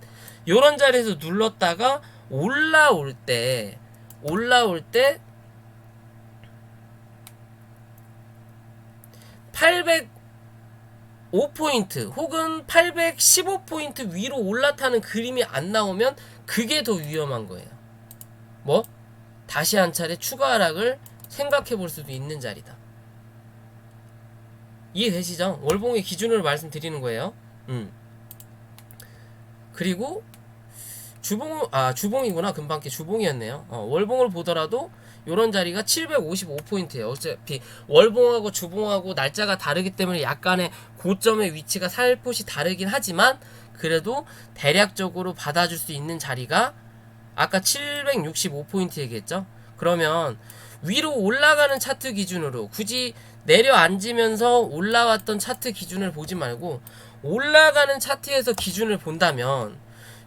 요런 자리에서 눌렀다가 올라올 때 805포인트 혹은 815포인트 위로 올라타는 그림이 안 나오면 그게 더 위험한 거예요. 뭐? 다시 한 차례 추가 하락을 생각해 볼 수도 있는 자리다. 이해되시죠? 월봉의 기준으로 말씀드리는 거예요. 그리고 주봉이구나. 금방께 주봉이었네요. 월봉을 보더라도 요런 자리가 755포인트예요. 어차피 월봉하고 주봉하고 날짜가 다르기 때문에 약간의 고점의 위치가 살포시 다르긴 하지만 그래도 대략적으로 받아줄 수 있는 자리가 아까 765포인트 얘기했죠. 그러면 위로 올라가는 차트 기준으로 굳이 내려앉으면서 올라왔던 차트 기준을 보지 말고 올라가는 차트에서 기준을 본다면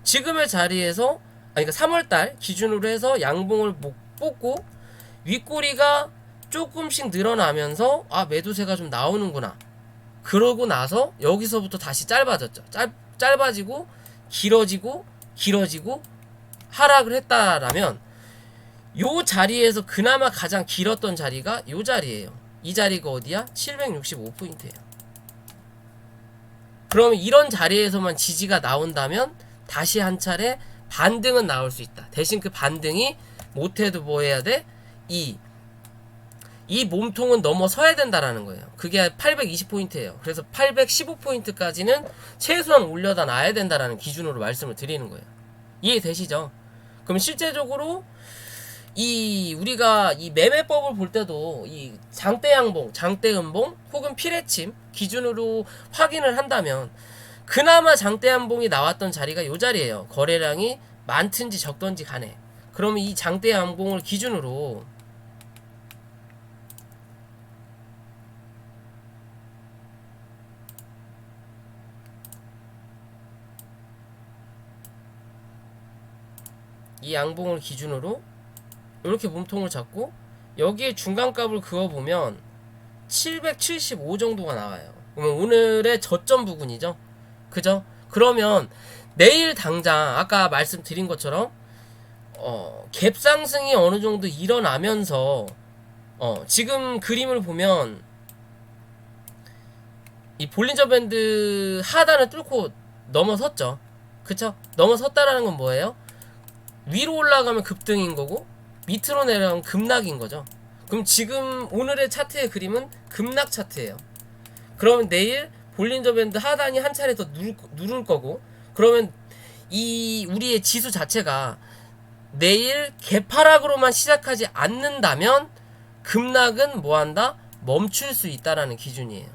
지금의 자리에서 그러니까 3월달 기준으로 해서 양봉을 뽑고 윗꼬리가 조금씩 늘어나면서 매도세가 좀 나오는구나. 그러고 나서 여기서부터 다시 짧아졌죠. 짧아지고 길어지고 하락을 했다라면 요 자리에서 그나마 가장 길었던 자리가 요 자리예요. 이 자리가 어디야? 765포인트예요. 그러면 이런 자리에서만 지지가 나온다면 다시 한 차례 반등은 나올 수 있다. 대신 그 반등이 못해도 뭐 해야 돼? 이 몸통은 넘어서야 된다라는 거예요. 그게 820포인트예요. 그래서 815포인트까지는 최소한 올려다 놔야 된다라는 기준으로 말씀을 드리는 거예요. 이해되시죠? 그럼 실제적으로 우리가 이 매매법을 볼 때도 이 장대 양봉, 장대 음봉 혹은 피레침 기준으로 확인을 한다면 그나마 장대 양봉이 나왔던 자리가 요 자리예요. 거래량이 많든지 적든지 간에. 그러면 이 장대 양봉을 기준으로 이 양봉을 기준으로 이렇게 몸통을 잡고 여기에 중간값을 그어보면 775 정도가 나와요. 그러면 오늘의 저점 부근이죠. 그죠? 그러면 내일 당장 아까 말씀드린 것처럼 갭 상승이 어느 정도 일어나면서 지금 그림을 보면 이 볼린저 밴드 하단을 뚫고 넘어섰죠. 그쵸? 넘어섰다라는 건 뭐예요? 위로 올라가면 급등인 거고 밑으로 내려가면 급락인 거죠. 그럼 지금 오늘의 차트의 그림은 급락 차트예요. 그러면 내일 볼린저 밴드 하단이 한 차례 더 누를 거고 그러면 이 우리의 지수 자체가 내일 개파락으로만 시작하지 않는다면 급락은 뭐한다? 멈출 수 있다라는 기준이에요.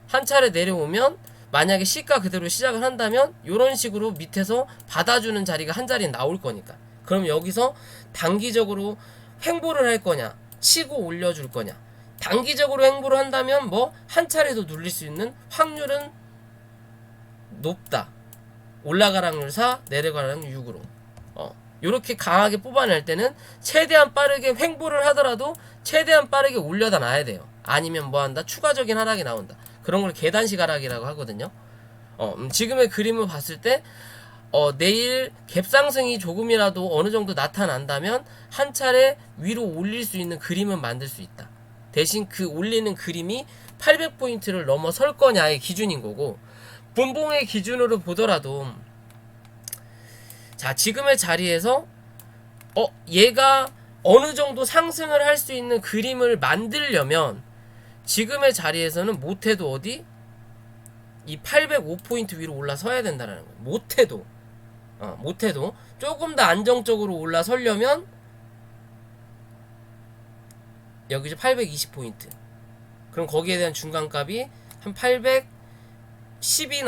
한 차례 내려오면 만약에 시가 그대로 시작을 한다면 이런 식으로 밑에서 받아주는 자리가 한 자리에 나올 거니까 그럼 여기서 단기적으로 횡보를 할 거냐 치고 올려줄 거냐 단기적으로 횡보를 한다면 뭐 한 차례 더 눌릴 수 있는 확률은 높다. 올라갈 확률 4 내려갈 확률 6으로 이렇게 강하게 뽑아낼 때는 최대한 빠르게 횡보를 하더라도 최대한 빠르게 올려다 놔야 돼요. 아니면 뭐한다? 추가적인 하락이 나온다. 그런 걸 계단식 하락이라고 하거든요. 지금의 그림을 봤을 때 내일 갭상승이 조금이라도 어느 정도 나타난다면 한 차례 위로 올릴 수 있는 그림은 만들 수 있다. 대신 그 올리는 그림이 800포인트를 넘어설 거냐의 기준인 거고 분봉의 기준으로 보더라도 자 지금의 자리에서 얘가 어느 정도 상승을 할 수 있는 그림을 만들려면 지금의 자리에서는 못해도 어디? 이 805포인트 위로 올라서야 된다는 거예요. 못해도 조금 더 안정적으로 올라서려면 여기죠. 820포인트. 그럼 거기에 대한 중간값이 한 810이나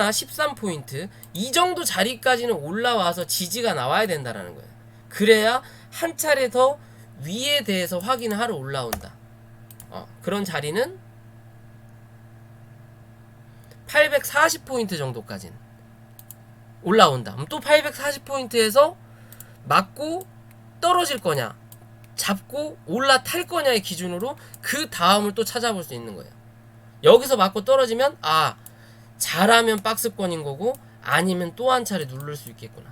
13포인트 이 정도 자리까지는 올라와서 지지가 나와야 된다는 거예요. 그래야 한 차례 더 위에 대해서 확인을 하러 올라온다. 그런 자리는 840포인트 정도까지는 올라온다. 그럼 또 840포인트에서 맞고 떨어질 거냐 잡고 올라탈 거냐의 기준으로 그 다음을 또 찾아볼 수 있는 거예요. 여기서 맞고 떨어지면 잘하면 박스권인 거고 아니면 또 한 차례 누를 수 있겠구나.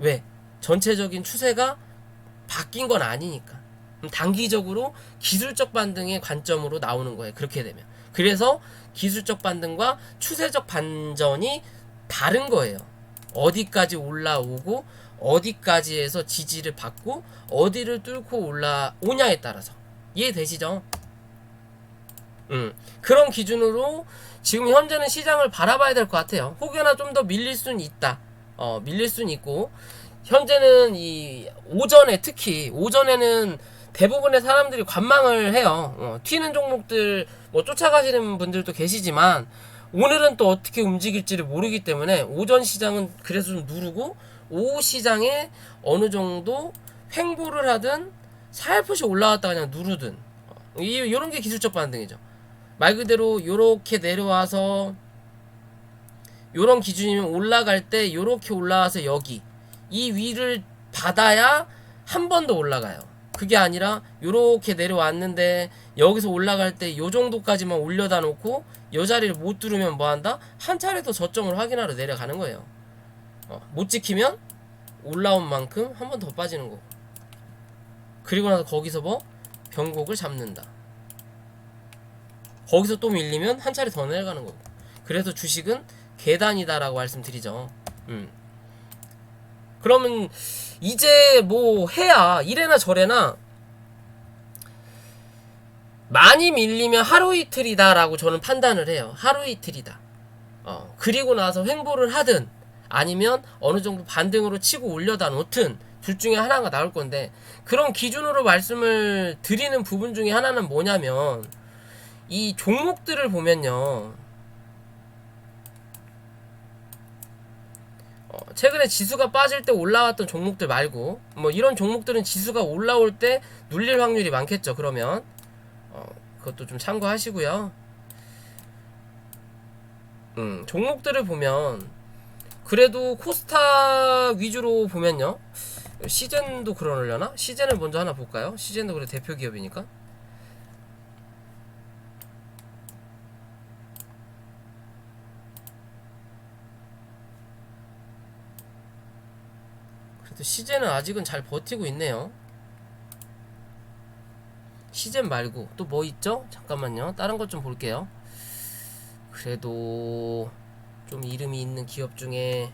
왜? 전체적인 추세가 바뀐 건 아니니까. 그럼 단기적으로 기술적 반등의 관점으로 나오는 거예요. 그렇게 되면. 그래서 기술적 반등과 추세적 반전이 다른 거예요. 어디까지 올라오고 어디까지에서 지지를 받고 어디를 뚫고 올라오냐에 따라서. 이해되시죠? 그런 기준으로 지금 현재는 시장을 바라봐야 될 것 같아요. 혹여나 좀 더 밀릴 수는 있다. 밀릴 수는 있고, 현재는 이 오전에, 특히 오전에는 대부분의 사람들이 관망을 해요. 튀는 종목들 뭐 쫓아가시는 분들도 계시지만 오늘은 또 어떻게 움직일지를 모르기 때문에 오전 시장은 그래서 좀 누르고, 오후 시장에 어느 정도 횡보를 하든 살포시 올라왔다 그냥 누르든, 이런 게 기술적 반등이죠. 말 그대로 요렇게 내려와서 요런 기준이면 올라갈 때 요렇게 올라와서 여기 이 위를 받아야 한 번 더 올라가요. 그게 아니라 요렇게 내려왔는데 여기서 올라갈 때 요 정도까지만 올려다 놓고 요 자리를 못 뚫으면 뭐 한다? 한 차례 더 저점을 확인하러 내려가는 거예요. 못 지키면 올라온 만큼 한 번 더 빠지는 거고, 그리고 나서 거기서 뭐 변곡을 잡는다. 거기서 또 밀리면 한 차례 더 내려가는 거고. 그래서 주식은 계단이다라고 말씀드리죠. 그러면 이제 뭐 해야 이래나 저래나 많이 밀리면 하루 이틀이다라고 저는 판단을 해요. 하루 이틀이다. 그리고 나서 횡보를 하든 아니면 어느 정도 반등으로 치고 올려다 놓든 둘 중에 하나가 나올 건데, 그런 기준으로 말씀을 드리는 부분 중에 하나는 뭐냐면, 이 종목들을 보면요, 최근에 지수가 빠질 때 올라왔던 종목들 말고 뭐 이런 종목들은 지수가 올라올 때 눌릴 확률이 많겠죠. 그러면 그것도 좀 참고하시고요. 종목들을 보면 그래도 코스타 위주로 보면요, 시젠도 그러려나? 시젠을 먼저 하나 볼까요? 시젠도 그래 대표 기업이니까. 그래도 시젠은 아직은 잘 버티고 있네요. 시젠 말고 또 뭐 있죠? 잠깐만요. 다른 것 좀 볼게요. 그래도 좀 이름이 있는 기업 중에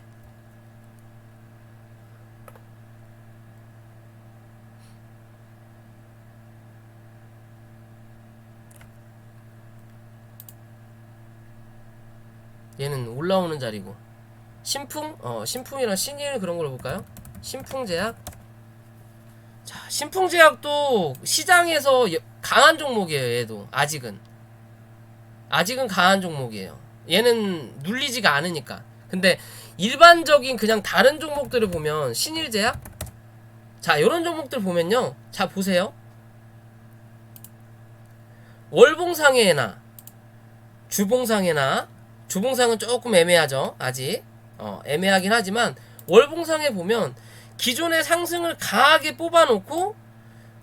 얘는 올라오는 자리고, 신풍? 신풍이랑 신일 그런 걸로 볼까요? 신풍제약. 자, 신풍제약도 시장에서 강한 종목이에요. 얘도 아직은 강한 종목이에요. 얘는 눌리지가 않으니까. 근데 일반적인 그냥 다른 종목들을 보면, 신일제약, 자 요런 종목들 보면요, 자 보세요. 월봉상회나 주봉상회나, 주봉상은 조금 애매하죠. 아직 애매하긴 하지만 월봉상에 보면 기존의 상승을 강하게 뽑아놓고,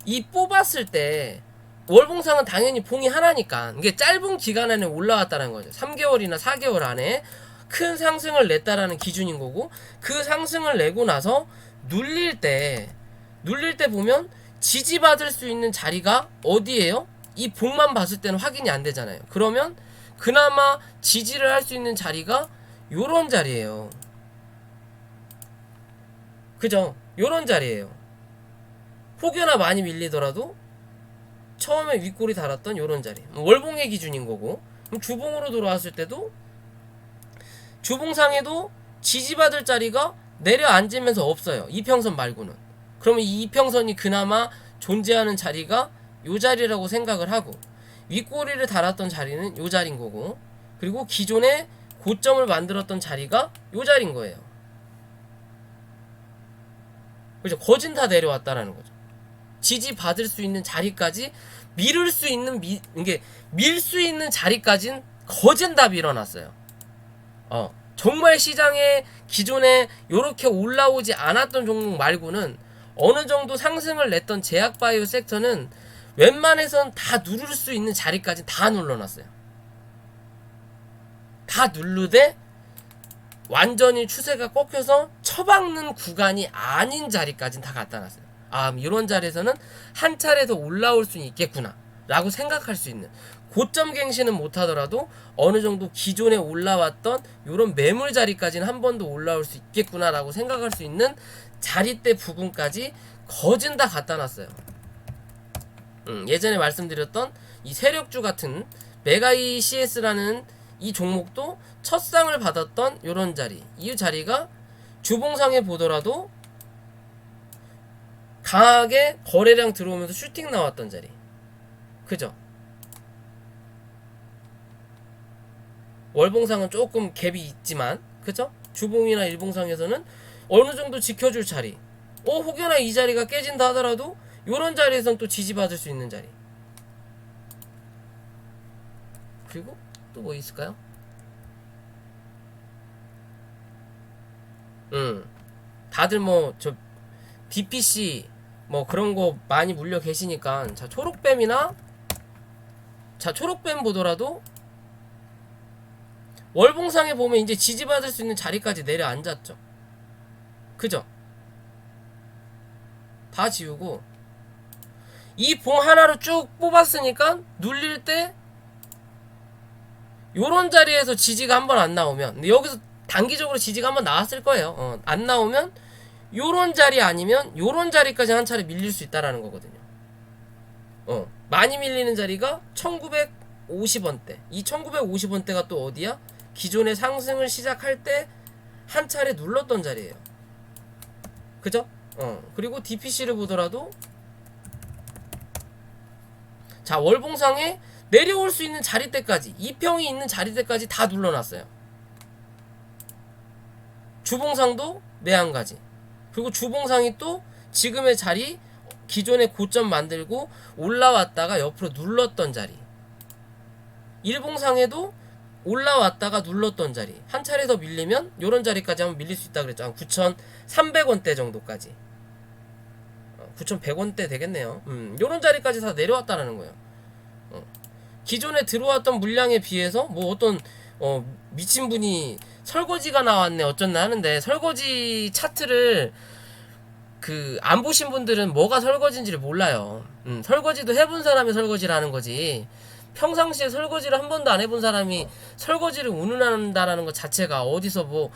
이 뽑았을 때 월봉상은 당연히 봉이 하나니까 이게 짧은 기간 안에 올라왔다는 거죠. 3개월이나 4개월 안에 큰 상승을 냈다라는 기준인 거고, 그 상승을 내고 나서 눌릴 때 보면 지지받을 수 있는 자리가 어디예요? 이 봉만 봤을 때는 확인이 안 되잖아요. 그러면 그나마 지지를 할 수 있는 자리가 요런 자리예요. 그죠? 요런 자리예요. 혹여나 많이 밀리더라도 처음에 윗골이 달았던 요런 자리, 월봉의 기준인 거고, 주봉으로 돌아왔을 때도 주봉상에도 지지받을 자리가 내려앉으면서 없어요. 이평선 말고는. 그러면 이 이평선이 그나마 존재하는 자리가 요 자리라고 생각을 하고, 윗꼬리를 달았던 자리는 요 자리인 거고, 그리고 기존에 고점을 만들었던 자리가 요 자리인 거예요. 그죠? 거진 다 내려왔다라는 거죠. 지지받을 수 있는 자리까지, 밀을 수 있는 이게 밀 수 있는 자리까진 거진 다 밀어놨어요. 정말 시장에 기존에 요렇게 올라오지 않았던 종목 말고는 어느 정도 상승을 냈던 제약바이오 섹터는 웬만해선 다 누를 수 있는 자리까지 다 눌러놨어요. 다 누르되 완전히 추세가 꺾여서 처박는 구간이 아닌 자리까지는 다 갖다 놨어요. 이런 자리에서는 한 차례 더 올라올 수 있겠구나 라고 생각할 수 있는 고점 갱신은 못하더라도 어느 정도 기존에 올라왔던 이런 매물 자리까지는 한 번 더 올라올 수 있겠구나라고 생각할 수 있는 자리대 부분까지 거진 다 갖다 놨어요. 예전에 말씀드렸던 이 세력주 같은 메가이 CS라는 이 종목도 첫 상을 받았던 요런 자리, 이 자리가 주봉상에 보더라도 강하게 거래량 들어오면서 슈팅 나왔던 자리, 그죠? 월봉상은 조금 갭이 있지만, 그죠? 주봉이나 일봉상에서는 어느 정도 지켜줄 자리, 혹여나 이 자리가 깨진다 하더라도 요런 자리에선 또 지지받을 수 있는 자리. 그리고 또 뭐 있을까요? 다들 뭐 저 BPC 뭐 그런 거 많이 물려 계시니까, 자 초록뱀이나, 자 초록뱀 보더라도 월봉상에 보면 이제 지지받을 수 있는 자리까지 내려앉았죠. 그죠? 다 지우고 이 봉 하나로 쭉 뽑았으니까 눌릴 때 요런 자리에서 지지가 한번 안 나오면, 근데 여기서 단기적으로 지지가 한번 나왔을 거예요. 안 나오면 요런 자리 아니면 요런 자리까지 한 차례 밀릴 수 있다라는 거거든요. 많이 밀리는 자리가 1950원대. 이 1950원대가 또 어디야? 기존의 상승을 시작할 때 한 차례 눌렀던 자리예요. 그죠? 그리고 DPC를 보더라도, 자 월봉상에 내려올 수 있는 자리대까지, 이평이 있는 자리대까지 다 눌러놨어요. 주봉상도 매한가지. 그리고 주봉상이 또 지금의 자리, 기존의 고점 만들고 올라왔다가 옆으로 눌렀던 자리, 일봉상에도 올라왔다가 눌렀던 자리, 한 차례 더 밀리면 요런 자리까지 한번 밀릴 수 있다 그랬죠. 한 9,300원대 정도까지, 9,100원대 되겠네요. 요런 자리까지 다 내려왔다라는 거예요. 기존에 들어왔던 물량에 비해서 뭐 어떤 미친 분이 설거지가 나왔네 어쩐나 하는데, 설거지 차트를 안 보신 분들은 뭐가 설거지인지를 몰라요. 설거지도 해본 사람이 설거지를 하는 거지, 평상시에 설거지를 한 번도 안 해본 사람이 설거지를 운운한다라는 것 자체가 어디서 뭐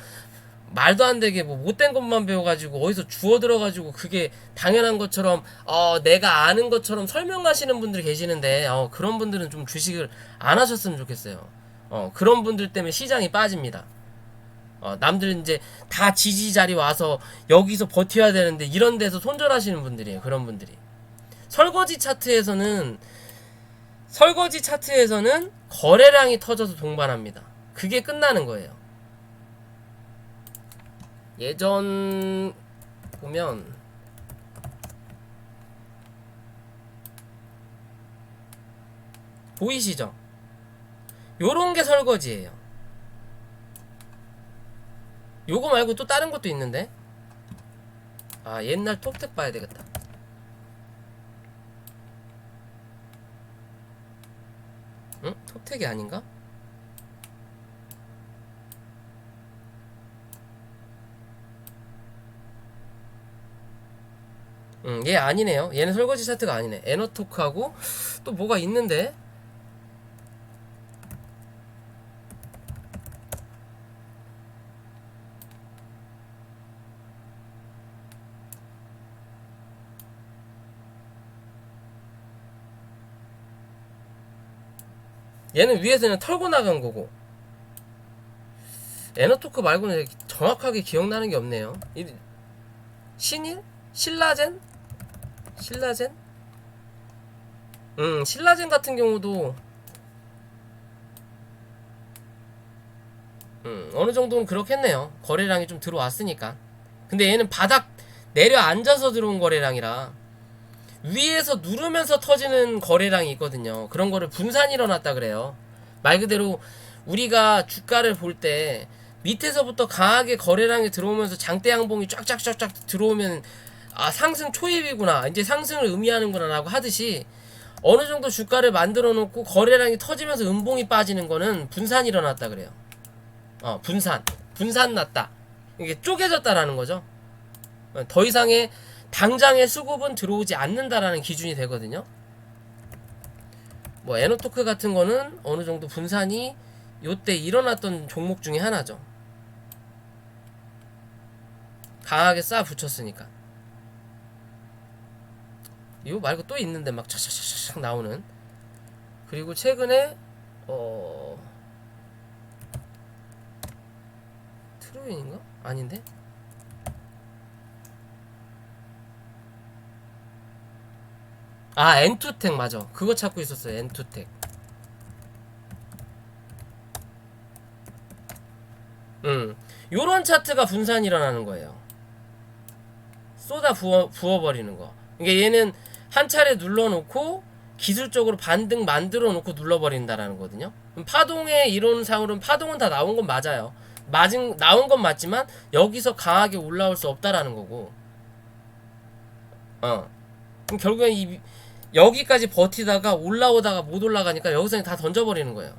말도 안 되게 뭐 못된 것만 배워가지고 어디서 주워 들어가지고 그게 당연한 것처럼 내가 아는 것처럼 설명하시는 분들이 계시는데, 그런 분들은 좀 주식을 안 하셨으면 좋겠어요. 그런 분들 때문에 시장이 빠집니다. 남들은 이제 다 지지 자리 와서 여기서 버텨야 되는데 이런 데서 손절하시는 분들이에요. 그런 분들이 설거지 차트에서는 거래량이 터져서 동반합니다. 그게 끝나는 거예요. 예전 보면 보이시죠? 요런 게 설거지예요. 요거 말고 또 다른 것도 있는데, 옛날 톱텍 봐야 되겠다. 응? 톱텍이 아닌가? 얘 아니네요. 얘는 설거지 차트가 아니네. 에너토크하고 또 뭐가 있는데, 얘는 위에서 그냥 털고 나간 거고, 에너토크 말고는 정확하게 기억나는 게 없네요. 신일? 신라젠? 신라젠 같은 경우도 어느 정도는 그렇겠네요. 거래량이 좀 들어왔으니까. 근데 얘는 바닥 내려앉아서 들어온 거래량이라 위에서 누르면서 터지는 거래량이 있거든요. 그런 거를 분산이 일어났다 그래요. 말 그대로 우리가 주가를 볼 때 밑에서부터 강하게 거래량이 들어오면서 장대 양봉이 쫙쫙쫙쫙 들어오면 상승 초입이구나, 이제 상승을 의미하는구나 라고 하듯이, 어느 정도 주가를 만들어 놓고 거래량이 터지면서 음봉이 빠지는 거는 분산이 일어났다 그래요. 분산 났다, 이게 쪼개졌다라는 거죠. 더 이상의 당장의 수급은 들어오지 않는다라는 기준이 되거든요. 뭐 에너토크 같은 거는 어느 정도 분산이 요때 일어났던 종목 중에 하나죠. 강하게 쌓아 붙였으니까. 이거 말고 또 있는데 막 차차차차 나오는. 그리고 최근에 트루인인가? 아닌데? 아, 엔투텍 맞아. 그거 찾고 있었어요. 엔투텍. 요런 차트가 분산이 일어나는 거예요. 쏟아 부어버리는 거. 이게 얘는 한 차례 눌러놓고 기술적으로 반등 만들어 놓고 눌러버린다라는 거거든요. 파동의 이론상으로는 파동은 다 나온 건 맞아요. 나온 건 맞지만 여기서 강하게 올라올 수 없다라는 거고. 그럼 결국엔 여기까지 버티다가 올라오다가 못 올라가니까 여기서 다 던져버리는 거예요.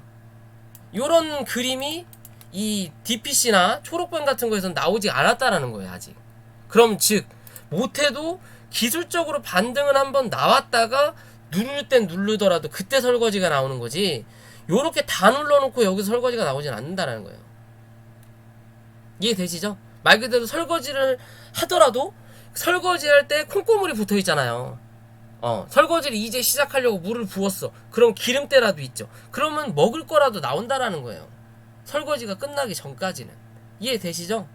요런 그림이 이 DPC나 초록뱀 같은 거에서는 나오지 않았다라는 거예요, 아직. 그럼 즉 못해도 기술적으로 반등은 한번 나왔다가 누를 땐 누르더라도 그때 설거지가 나오는 거지, 요렇게 다 눌러놓고 여기서 설거지가 나오진 않는다라는 거예요. 이해되시죠? 말 그대로 설거지를 하더라도 설거지할 때 콩고물이 붙어 있잖아요. 설거지를 이제 시작하려고 물을 부었어. 그럼 기름때라도 있죠. 그러면 먹을 거라도 나온다라는 거예요. 설거지가 끝나기 전까지는. 이해되시죠?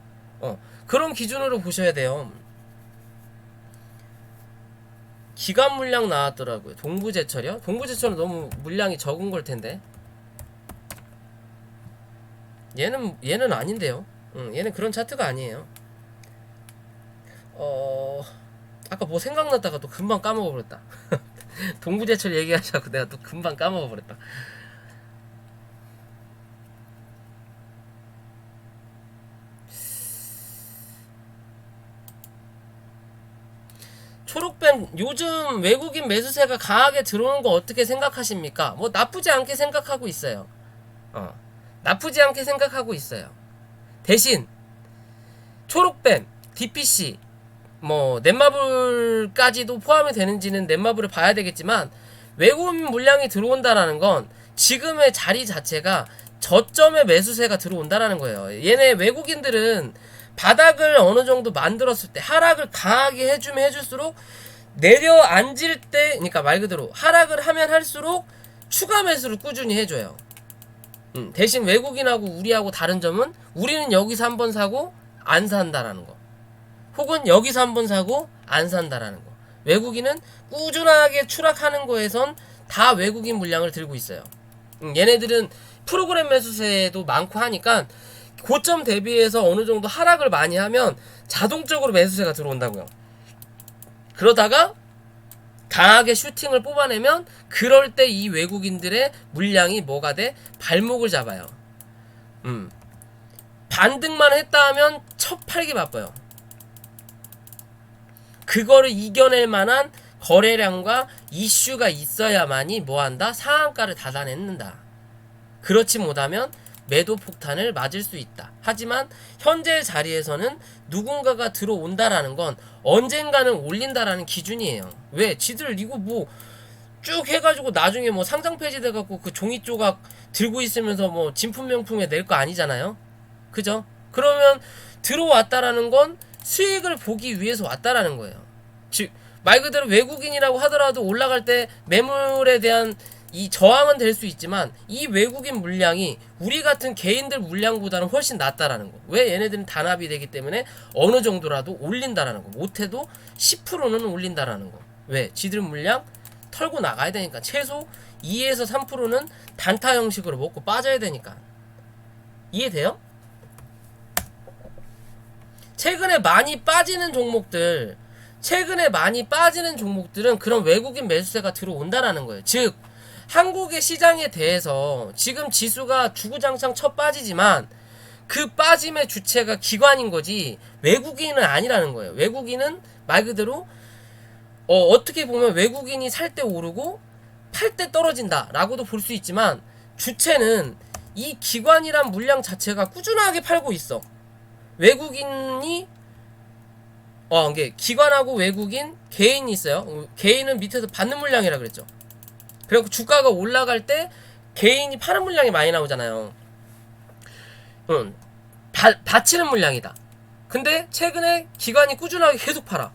그런 기준으로 보셔야 돼요. 기관 물량 나왔더라고요. 동부제철이요? 동부제철은 너무 물량이 적은 걸 텐데. 얘는 아닌데요. 얘는 그런 차트가 아니에요. 아까 뭐 생각났다가 또 금방 까먹어버렸다. 동부제철 얘기하자고 내가 또 금방 까먹어버렸다. 초록뱀, 요즘 외국인 매수세가 강하게 들어오는 거 어떻게 생각하십니까? 뭐 나쁘지 않게 생각하고 있어요. 나쁘지 않게 생각하고 있어요. 대신 초록뱀, DPC, 뭐 넷마블까지도 포함이 되는지는 넷마블을 봐야 되겠지만, 외국인 물량이 들어온다라는 건 지금의 자리 자체가 저점의 매수세가 들어온다라는 거예요. 얘네 외국인들은 바닥을 어느 정도 만들었을 때 하락을 강하게 해주면 해줄수록 내려앉을 때, 그러니까 말 그대로 하락을 하면 할수록 추가 매수를 꾸준히 해줘요. 대신 외국인하고 우리하고 다른 점은 우리는 여기서 한번 사고 안 산다라는 거, 혹은 여기서 한번 사고 안 산다라는 거. 외국인은 꾸준하게 추락하는 거에선 다 외국인 물량을 들고 있어요. 얘네들은 프로그램 매수세도 많고 하니까 고점 대비해서 어느 정도 하락을 많이 하면 자동적으로 매수세가 들어온다고요. 그러다가 강하게 슈팅을 뽑아내면 그럴 때 이 외국인들의 물량이 뭐가 돼? 발목을 잡아요. 반등만 했다 하면 첫 팔기 바빠요. 그거를 이겨낼 만한 거래량과 이슈가 있어야만이 뭐한다? 상한가를 닫아내는다. 그렇지 못하면 매도 폭탄을 맞을 수 있다. 하지만 현재 자리에서는 누군가가 들어온다라는 건 언젠가는 올린다라는 기준이에요. 왜? 지들 이거 뭐 쭉 해가지고 나중에 뭐 상장 폐지돼갖고 그 종이 조각 들고 있으면서 뭐 진품 명품에 낼 거 아니잖아요. 그죠? 그러면 들어왔다라는 건 수익을 보기 위해서 왔다라는 거예요. 즉 말 그대로 외국인이라고 하더라도 올라갈 때 매물에 대한 이 저항은 될 수 있지만 이 외국인 물량이 우리 같은 개인들 물량보다는 훨씬 낫다라는 거. 왜? 얘네들은 단합이 되기 때문에 어느 정도라도 올린다라는 거. 못해도 10%는 올린다라는 거. 왜? 지들 물량 털고 나가야 되니까. 최소 2에서 3%는 단타 형식으로 먹고 빠져야 되니까. 이해돼요? 최근에 많이 빠지는 종목들은 그런 외국인 매수세가 들어온다라는 거예요. 즉 한국의 시장에 대해서 지금 지수가 주구장창 쳐 빠지지만 그 빠짐의 주체가 기관인 거지 외국인은 아니라는 거예요. 외국인은 말 그대로 어떻게 보면 외국인이 살 때 오르고 팔 때 떨어진다 라고도 볼 수 있지만, 주체는 이 기관이란 물량 자체가 꾸준하게 팔고 있어. 외국인이 이게 기관하고 외국인, 개인이 있어요. 개인은 밑에서 받는 물량이라 그랬죠. 그래갖고 주가가 올라갈 때 개인이 파는 물량이 많이 나오잖아요. 받치는 물량이다. 근데 최근에 기관이 꾸준하게 계속 팔아.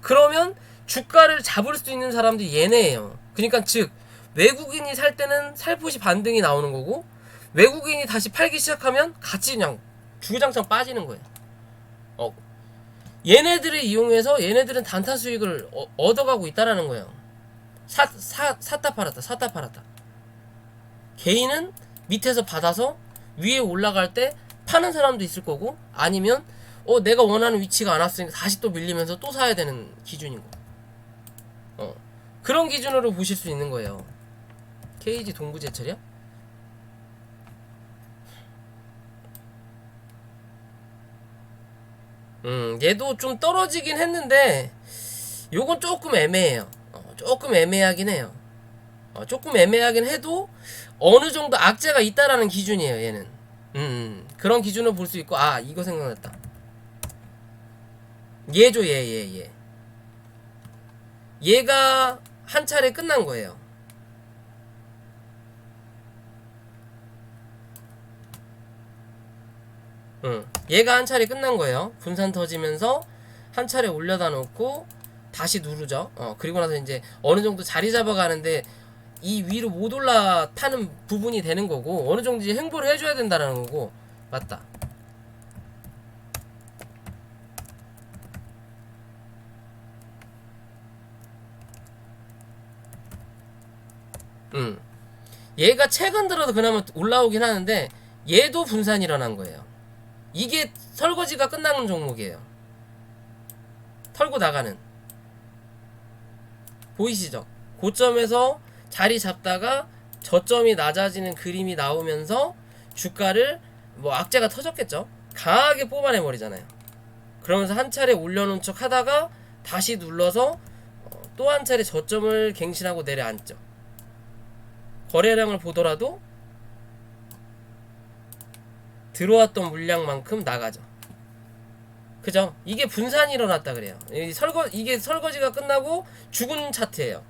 그러면 주가를 잡을 수 있는 사람들이 얘네예요. 그러니까 즉 외국인이 살 때는 살포시 반등이 나오는 거고, 외국인이 다시 팔기 시작하면 같이 그냥 주구장창 빠지는 거예요. 얘네들을 이용해서 얘네들은 단타 수익을 얻어가고 있다라는 거예요. 샀다 팔았다. 개인은 밑에서 받아서 위에 올라갈 때 파는 사람도 있을 거고, 아니면 내가 원하는 위치가 안 왔으니까 다시 또 밀리면서 또 사야 되는 기준인 거. 그런 기준으로 보실 수 있는 거예요. KG 동부제철이야? 얘도 좀 떨어지긴 했는데 요건 조금 애매해요. 조금 애매하긴 해요. 조금 애매하긴 해도 어느 정도 악재가 있다라는 기준이에요, 얘는. 그런 기준을 볼 수 있고, 이거 생각났다. 얘죠, 얘. 얘가 한 차례 끝난 거예요. 얘가 한 차례 끝난 거예요. 분산 터지면서 한 차례 올려다 놓고 다시 누르죠. 그리고 나서 이제 어느 정도 자리 잡아가는데 이 위로 못 올라타는 부분이 되는 거고, 어느 정도 이제 행보를 해줘야 된다는 거고. 맞다. 얘가 최근 들어서 그나마 올라오긴 하는데 얘도 분산이 일어난 거예요. 이게 설거지가 끝나는 종목이에요. 털고 나가는. 보이시죠? 고점에서 자리 잡다가 저점이 낮아지는 그림이 나오면서 주가를 악재가 터졌겠죠? 강하게 뽑아내 버리잖아요. 그러면서 한 차례 올려놓은 척 하다가 다시 눌러서 또 한 차례 저점을 갱신하고 내려앉죠. 거래량을 보더라도 들어왔던 물량만큼 나가죠. 그죠? 이게 분산이 일어났다 그래요. 이게 설거지가 끝나고 죽은 차트예요.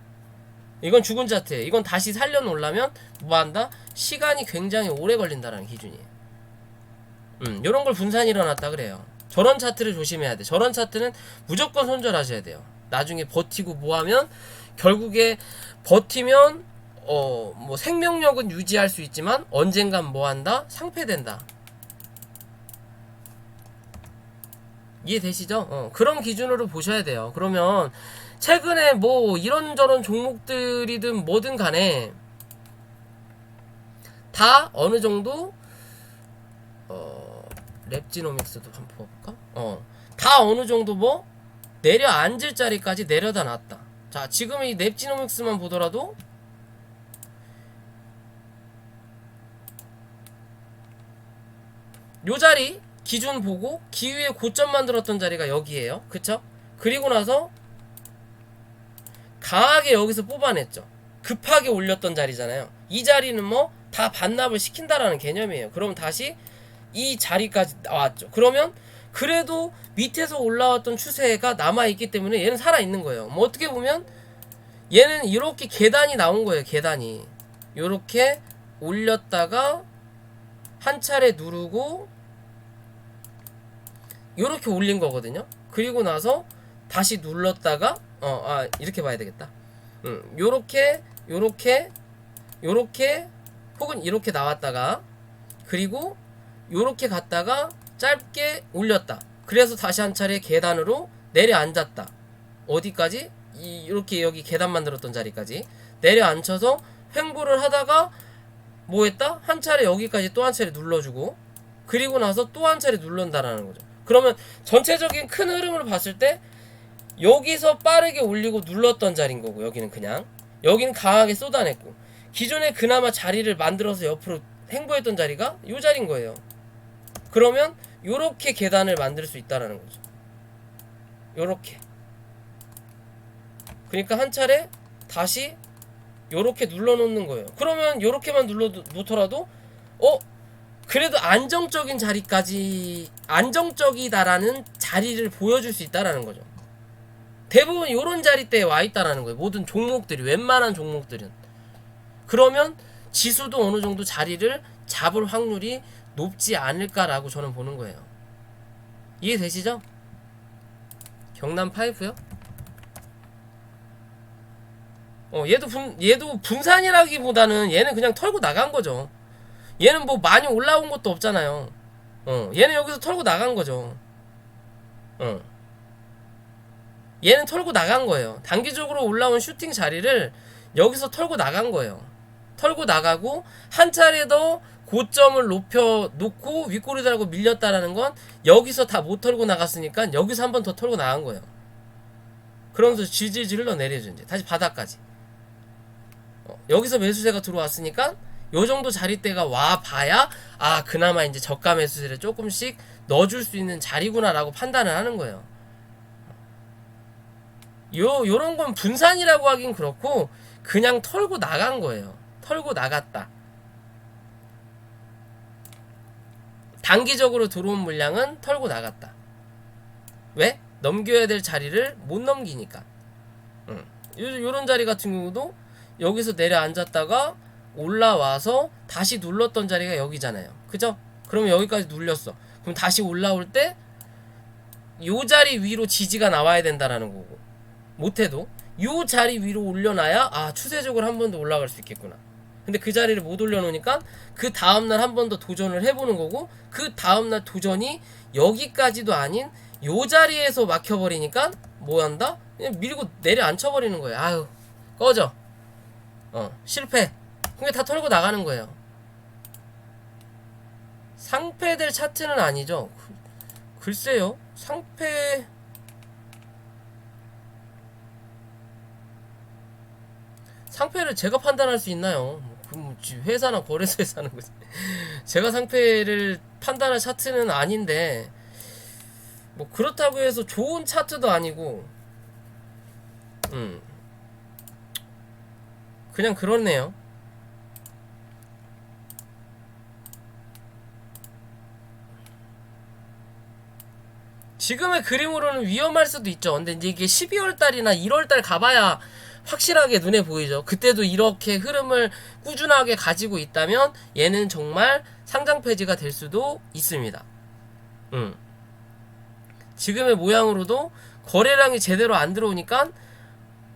이건 죽은 차트예요. 이건 다시 살려놓으려면 뭐한다? 시간이 굉장히 오래 걸린다는 기준이에요. 요런 걸 분산이 일어났다 그래요. 저런 차트를 조심해야 돼. 저런 차트는 무조건 손절하셔야 돼요. 나중에 버티고 뭐하면 결국에 버티면 생명력은 유지할 수 있지만 언젠간 뭐한다? 상폐된다. 이해되시죠? 그런 기준으로 보셔야 돼요. 그러면 최근에 이런저런 종목들이든 뭐든 간에 다 어느 정도 랩지노믹스도 한번 볼까? 다 어느 정도 내려앉을 자리까지 내려다 놨다. 자, 지금 이 랩지노믹스만 보더라도 요 자리 기준 보고 기후에 고점 만들었던 자리가 여기에요. 그쵸? 그리고 나서 강하게 여기서 뽑아냈죠. 급하게 올렸던 자리잖아요. 이 자리는 다 반납을 시킨다라는 개념이에요. 그럼 다시 이 자리까지 나왔죠. 그러면 그래도 밑에서 올라왔던 추세가 남아있기 때문에 얘는 살아있는 거예요. 어떻게 보면 얘는 이렇게 계단이 나온 거예요. 계단이 이렇게 올렸다가 한 차례 누르고 요렇게 올린 거거든요. 그리고 나서 다시 눌렀다가 이렇게 봐야 되겠다. 요렇게 혹은 이렇게 나왔다가 그리고 요렇게 갔다가 짧게 올렸다. 그래서 다시 한 차례 계단으로 내려앉았다. 어디까지? 이렇게 여기 계단 만들었던 자리까지 내려앉혀서 횡보를 하다가 뭐 했다? 한 차례 여기까지 또 한 차례 눌러주고 그리고 나서 또 한 차례 눌른다라는 거죠. 그러면 전체적인 큰 흐름을 봤을 때 여기서 빠르게 올리고 눌렀던 자리인 거고, 여기는 강하게 쏟아냈고, 기존에 그나마 자리를 만들어서 옆으로 횡보했던 자리가 요 자리인 거예요. 그러면 요렇게 계단을 만들 수 있다라는 거죠. 요렇게. 그러니까 한 차례 다시 요렇게 눌러놓는 거예요. 그러면 요렇게만 눌러놓더라도 그래도 안정적인 자리까지 안정적이다라는 자리를 보여줄 수 있다라는 거죠. 대부분 요런 자리대에 와 있다라는 거예요. 모든 종목들이, 웬만한 종목들은. 그러면 지수도 어느 정도 자리를 잡을 확률이 높지 않을까라고 저는 보는 거예요. 이해되시죠? 경남 파이프요? 얘도 분산이라기보다는 얘는 그냥 털고 나간 거죠. 얘는 뭐 많이 올라온 것도 없잖아요. 얘는 여기서 털고 나간 거죠. 얘는 털고 나간 거예요. 단기적으로 올라온 슈팅 자리를 여기서 털고 나간 거예요. 털고 나가고 한 차례 더 고점을 높여 놓고 윗꼬리 달고 밀렸다라는 건 여기서 다 못 털고 나갔으니까 여기서 한 번 더 털고 나간 거예요. 그러면서 질질질 흘러내려죠. 이제 다시 바닥까지. 여기서 매수세가 들어왔으니까 요 정도 자리대가 와 봐야 그나마 이제 저가 매수세를 조금씩 넣어줄 수 있는 자리구나라고 판단을 하는 거예요. 요런 건 분산이라고 하긴 그렇고 그냥 털고 나간 거예요. 털고 나갔다. 단기적으로 들어온 물량은 털고 나갔다. 왜? 넘겨야 될 자리를 못 넘기니까. 요런 자리 같은 경우도 여기서 내려앉았다가 올라와서 다시 눌렀던 자리가 여기잖아요. 그죠? 그러면 여기까지 눌렸어. 그럼 다시 올라올 때 요 자리 위로 지지가 나와야 된다라는 거고, 못해도 요 자리 위로 올려놔야 추세적으로 한 번 더 올라갈 수 있겠구나. 근데 그 자리를 못 올려놓으니까 그 다음날 한 번 더 도전을 해보는 거고, 그 다음날 도전이 여기까지도 아닌 요 자리에서 막혀버리니까 뭐 한다? 그냥 밀고 내려앉혀버리는 거예요. 아유 꺼져. 실패. 그게 다 털고 나가는 거예요. 상패될 차트는 아니죠. 글쎄요. 상패를 제가 판단할 수 있나요? 그럼 회사나 거래소에서 하는 거지. 제가 상패를 판단할 차트는 아닌데, 뭐 그렇다고 해서 좋은 차트도 아니고, 그냥 그렇네요. 지금의 그림으로는 위험할 수도 있죠. 근데 이제 이게 12월달이나 1월달 가봐야 확실하게 눈에 보이죠. 그때도 이렇게 흐름을 꾸준하게 가지고 있다면 얘는 정말 상장 폐지가 될 수도 있습니다. 지금의 모양으로도 거래량이 제대로 안 들어오니까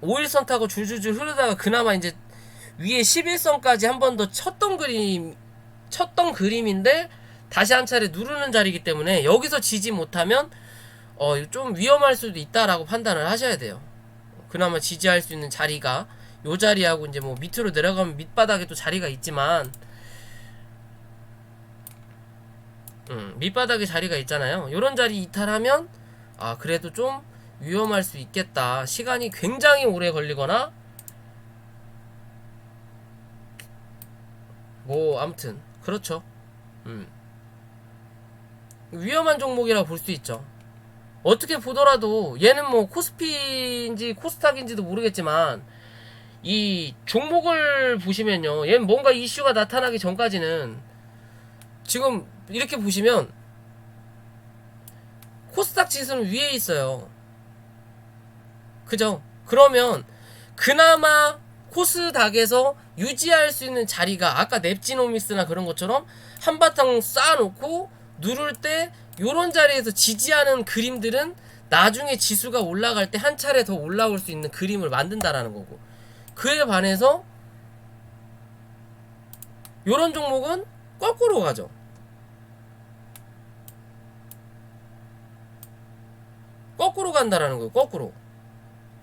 5일선 타고 줄줄줄 흐르다가 그나마 이제 위에 11선까지 한 번 더 쳤던 그림인데 다시 한 차례 누르는 자리이기 때문에 여기서 지지 못하면 좀 위험할 수도 있다라고 판단을 하셔야 돼요. 그나마 지지할 수 있는 자리가 요 자리하고 이제 뭐 밑으로 내려가면 밑바닥에 또 자리가 있지만, 밑바닥에 자리가 있잖아요. 요런 자리 이탈하면 그래도 좀 위험할 수 있겠다. 시간이 굉장히 오래 걸리거나 뭐 아무튼 그렇죠. 위험한 종목이라고 볼 수 있죠. 어떻게 보더라도 얘는 뭐 코스피인지 코스닥인지도 모르겠지만 이 종목을 보시면요, 얘는 뭔가 이슈가 나타나기 전까지는 지금 이렇게 보시면 코스닥 지수는 위에 있어요. 그죠? 그러면 그나마 코스닥에서 유지할 수 있는 자리가 아까 넵지노미스나 그런 것처럼 한바탕 쌓아놓고 누를 때 요런 자리에서 지지하는 그림들은 나중에 지수가 올라갈 때 한 차례 더 올라올 수 있는 그림을 만든다라는 거고, 그에 반해서 요런 종목은 거꾸로 가죠. 거꾸로 간다라는 거예요. 거꾸로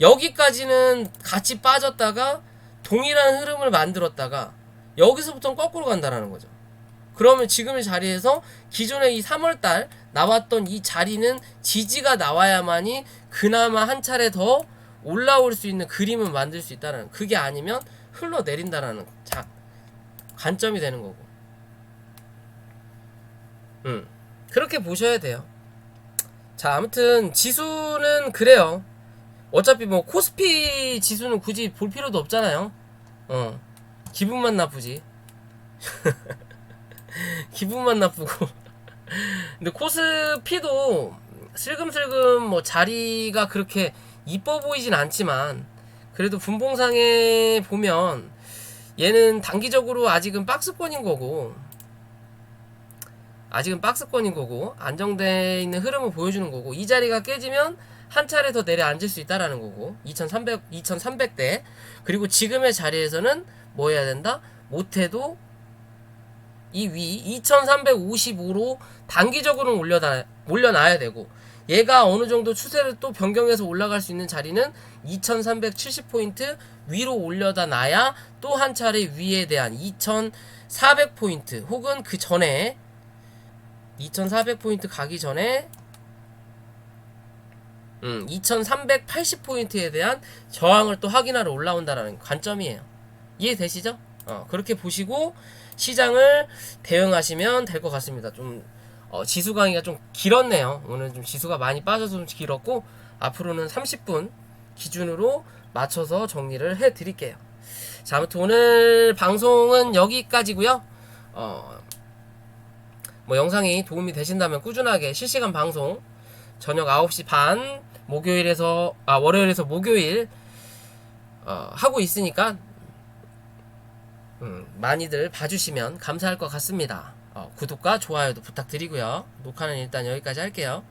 여기까지는 같이 빠졌다가 동일한 흐름을 만들었다가 여기서부터는 거꾸로 간다라는 거죠. 그러면 지금의 자리에서 기존에 이 3월달 나왔던 이 자리는 지지가 나와야만이 그나마 한 차례 더 올라올 수 있는 그림을 만들 수 있다는, 그게 아니면 흘러내린다라는 관점이 되는 거고. 그렇게 보셔야 돼요. 자, 아무튼 지수는 그래요. 어차피 뭐 코스피 지수는 굳이 볼 필요도 없잖아요. 기분만 나쁘지. 기분만 나쁘고. 근데 코스피도 슬금슬금 뭐 자리가 그렇게 이뻐 보이진 않지만 그래도 분봉상에 보면 얘는 단기적으로 아직은 박스권인 거고, 안정돼 있는 흐름을 보여주는 거고, 이 자리가 깨지면 한 차례 더 내려앉을 수 있다라는 거고, 2300대. 그리고 지금의 자리에서는 뭐 해야 된다? 못해도 이 위 2355로 단기적으로는 올려놔야 되고, 얘가 어느 정도 추세를 또 변경해서 올라갈 수 있는 자리는 2370포인트 위로 올려다 놔야 또 한 차례 위에 대한 2400포인트 혹은 그 전에 2400포인트 가기 전에 2380포인트에 대한 저항을 또 확인하러 올라온다라는 관점이에요. 이해되시죠? 그렇게 보시고 시장을 대응하시면 될 것 같습니다. 좀 지수 강의가 좀 길었네요. 오늘 좀 지수가 많이 빠져서 좀 길었고, 앞으로는 30분 기준으로 맞춰서 정리를 해 드릴게요. 자, 아무튼 오늘 방송은 여기까지고요. 뭐 영상이 도움이 되신다면 꾸준하게 실시간 방송 저녁 9시 반 월요일에서 목요일 하고 있으니까 많이들 봐주시면 감사할 것 같습니다. 구독과 좋아요도 부탁드리고요. 녹화는 일단 여기까지 할게요.